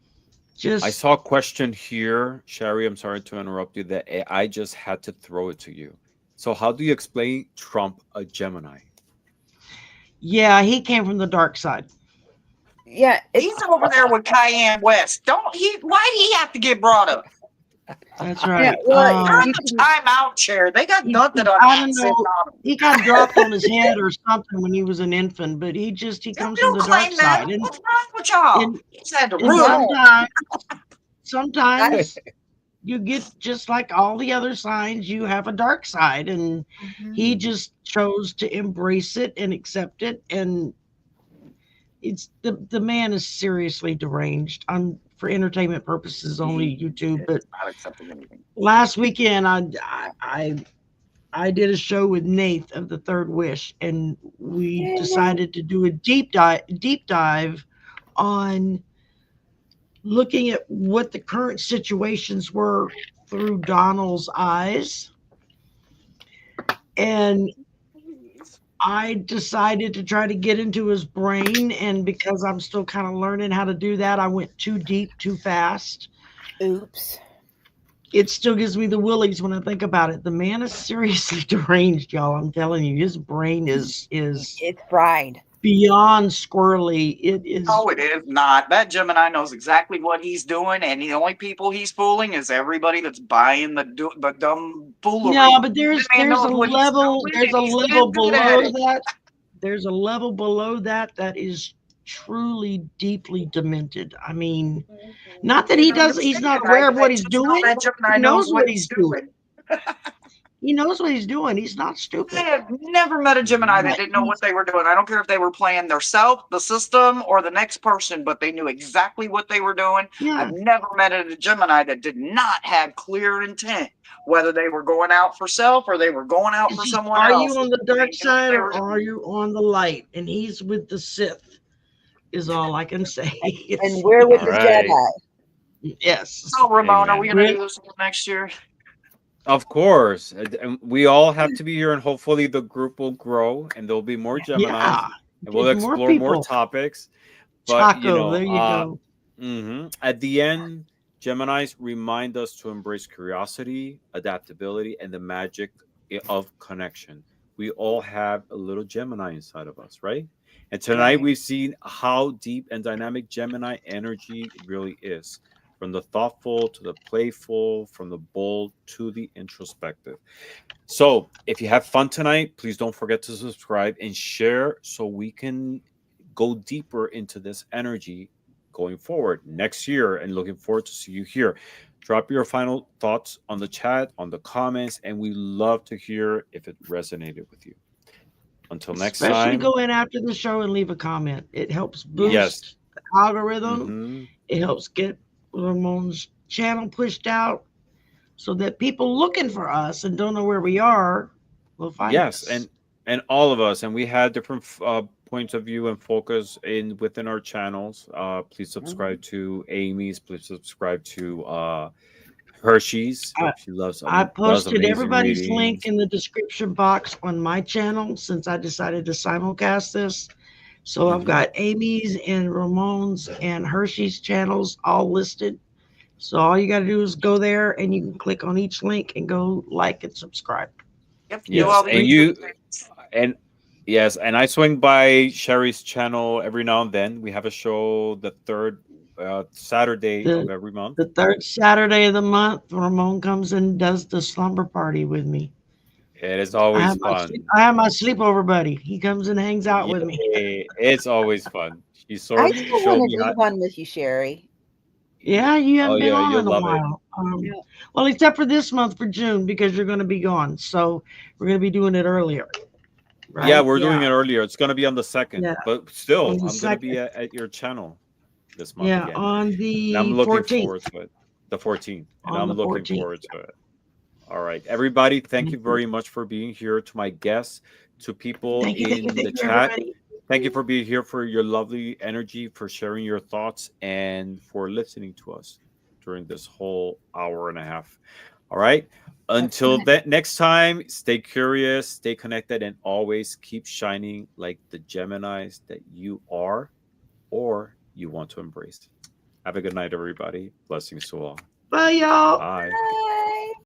I just saw a question here, Shari. I'm sorry to interrupt you. That I just had to throw it to you. So, how do you explain Trump a Gemini? Yeah, he came from the dark side. Yeah. He's over there with Cayenne West. Don't he? Why do he have to get brought up? That's Yeah. right. Well, You're in you the can. timeout chair. They got nothing on I don't sitting know. on him. He got dropped on his head or something when he was an infant, but he You comes from don't the dark claim that. side, and What's wrong with y'all? and He's had to and rule. No. I, sometimes you get just like all the other signs, you have a dark side, and Mhm. he Mhm. just chose to embrace it and accept it. And it's the man is seriously deranged. I'm for entertainment purposes only YouTube, but Not accepting anything. last weekend I did a show with Nate of the Third Wish, and we Yay. decided to do a deep dive on looking at what the current situations were through Donald's eyes. And I decided to try to get into his brain, and because I'm still kind of learning how to do that, I went too deep too fast. Oops. It still gives me the willies when I think about it. The man is seriously deranged, y'all. I'm telling you, his brain is It's fried. beyond squirrely. It is. No, it is not. That Gemini knows exactly what he's doing, and the only people he's fooling is everybody that's buying the dumb foolery. No, but The there's man there's a knows what he's level doing, there's and a he's level damn good at below it. that. There's a level below that that is truly deeply demented. I mean, not that I he's understand. not aware of I what he's just know doing. that He Gemini knows knows what what he's he's doing. doing. He knows what he's doing. He's not I stupid. have never met a Gemini Mhm. that But didn't know what they were doing. I don't care if they were playing their self, the system, or the next person, but they knew exactly what they were doing. yeah, I've never met a Gemini that did not have clear intent, whether they were going out for self or they were going out it's for just, someone are you else. on the They dark knew what side they or were are doing. you on the light? And he's with the Sith, is all I can say. And we're with All the right. Jedi. Yes. So, Ramon, are we Amen. going to We're- do this again next year? Of course. And we all have to be here, and hopefully the group will grow and there'll be more Geminis yeah. and we'll Get more explore more people. topics. But, Chaco, there you go. at the end, Geminis remind us to embrace curiosity, adaptability, and the magic of connection. We all have a little Gemini inside of us, right? And tonight Right. we've seen how deep and dynamic Gemini energy really is, from the thoughtful to the playful, from the bold to the introspective. So, if you have fun tonight, please don't forget to subscribe and share so we can go deeper into this energy going forward next year, and looking forward to see you here. Drop your final thoughts on the chat, on the comments, and we love to hear if it resonated with you. Until next Especially time, go in after the show and leave a comment. It helps Yes. yes. boost the algorithm. Hmm. It helps get Ramon's channel pushed out so that people looking for us and don't know where we are will find Yes, us. and all of us, and we had different points of view and focus in within our channels. Please subscribe to Amy's. Please subscribe to Hershe's. I, She loves I does posted amazing everybody's link readings. in the description box on my channel since I decided to simulcast this. So I've Mhm. got Amy's and Ramon's and Hershe's channels all listed. So all you got to do is go there and you can click on each link and go like and subscribe. Yep, do Yes, all the and YouTube you things. and yes, and I swing by Shari's channel every now and then. We have a show the third Saturday of The every month. the third Saturday of the month, Ramon comes and does the slumber party with me. It is always fun. I have my sleepover buddy. He comes and hangs out with me. Yay! It's always fun. I She still showed want me to how. do one with you, Sherry. Yeah, you Oh haven't been yeah, on you'll in a love it. while. Yeah. Well, except for this month for June because you're going to be gone. So we're going to be doing it earlier, Yeah, right? we're doing Yeah, it earlier. It's gonna be on the second, yeah, but on still, the I'm gonna be second. at your channel this month Yeah, again, on and I'm the looking 14th. forward to it. The 14th, and On I'm the looking 14th. forward to it. All right, everybody, thank you Mhm. very much for being here. To my guests, to people Thank you, in the chat, everybody. thank you for being here, for your lovely energy, for sharing your thoughts, and for listening to us during this whole hour and a half. All right. That's Until fine. that next time, stay curious, stay connected, and always keep shining like the Geminis that you are or you want to embrace. Have a good night, everybody. Blessings to all. Bye, y'all. Bye. Bye.